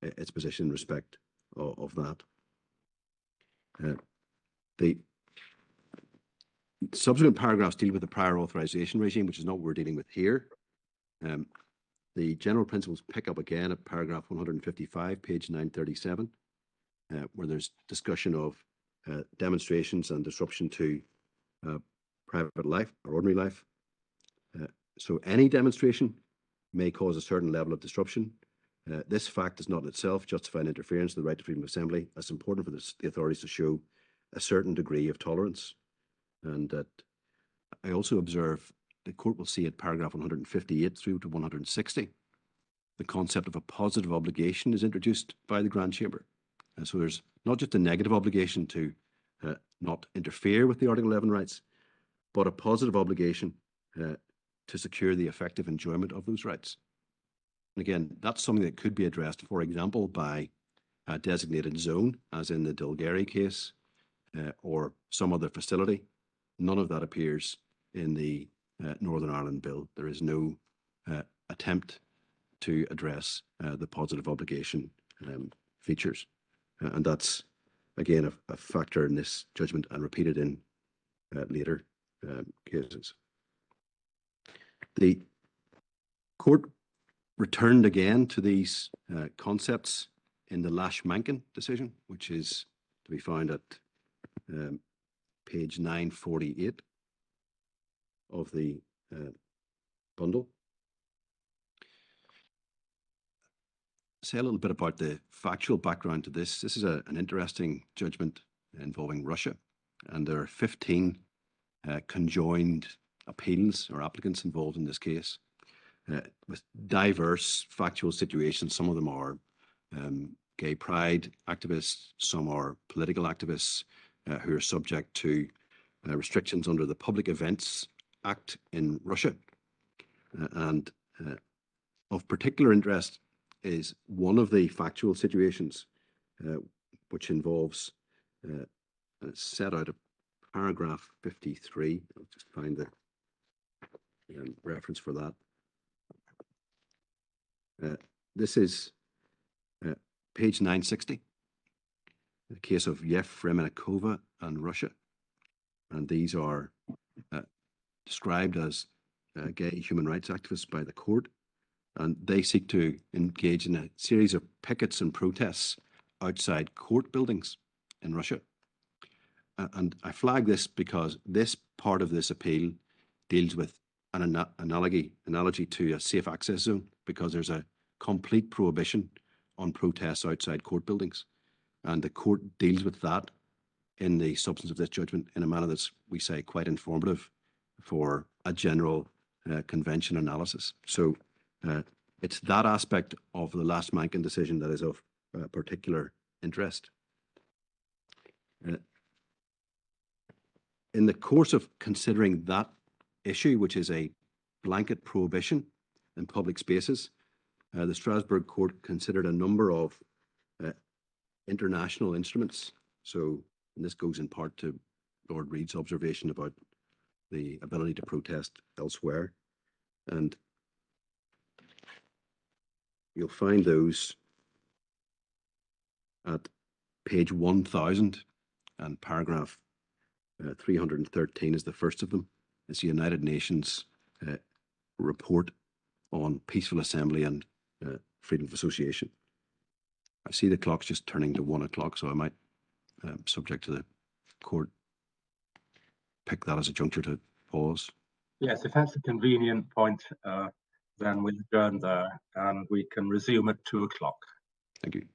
its position in respect of that. The subsequent paragraphs deal with the prior authorization regime, which is not what we're dealing with here. The general principles pick up again at paragraph 155, page 937, where there's discussion of demonstrations and disruption to private life or ordinary life. So any demonstration may cause a certain level of disruption. This fact does not in itself justify an interference with the right to freedom of assembly. It's important for the authorities to show a certain degree of tolerance. And that I also observe the court will see at paragraph 158 through to 160, the concept of a positive obligation is introduced by the Grand Chamber. And so there's not just a negative obligation to not interfere with the Article 11 rights, but a positive obligation to secure the effective enjoyment of those rights. And again, that's something that could be addressed, for example, by a designated zone, as in the Dilgary case, or some other facility. None of that appears in the Northern Ireland Bill. There is no attempt to address the positive obligation features. And that's, again, a factor in this judgment and repeated in later cases. The court returned again to these concepts in the Lash-Mankin decision, which is to be found at page 948 of the bundle. Say a little bit about the factual background to this. This is an interesting judgment involving Russia, and there are 15 conjoined appeals or applicants involved in this case, with diverse factual situations. Some of them are gay pride activists, some are political activists who are subject to restrictions under the Public Events Act in Russia. And of particular interest is one of the factual situations which involves, it's set out at paragraph 53. I'll just find the reference for that. This is page 960, the case of Yefremenikova and Russia. And these are described as gay human rights activists by the court. And they seek to engage in a series of pickets and protests outside court buildings in Russia. And I flag this because this part of this appeal deals with an analogy to a safe access zone, because there's a complete prohibition on protests outside court buildings. And the court deals with that in the substance of this judgment in a manner that's, we say, quite informative for a general convention analysis. So it's that aspect of the Lash-Mankin decision that is of particular interest. In the course of considering that issue, which is a blanket prohibition in public spaces, the Strasbourg Court considered a number of international instruments. So, and this goes in part to Lord Reid's observation about the ability to protest elsewhere. And you'll find those at page 1000, and paragraph 313 is the first of them. It's the United Nations report on peaceful assembly and freedom of association. I see the clock's just turning to 1 o'clock, so I might, subject to the court, pick that as a juncture to pause. Yes, if that's a convenient point, then we'll adjourn there and we can resume at 2 o'clock. Thank you.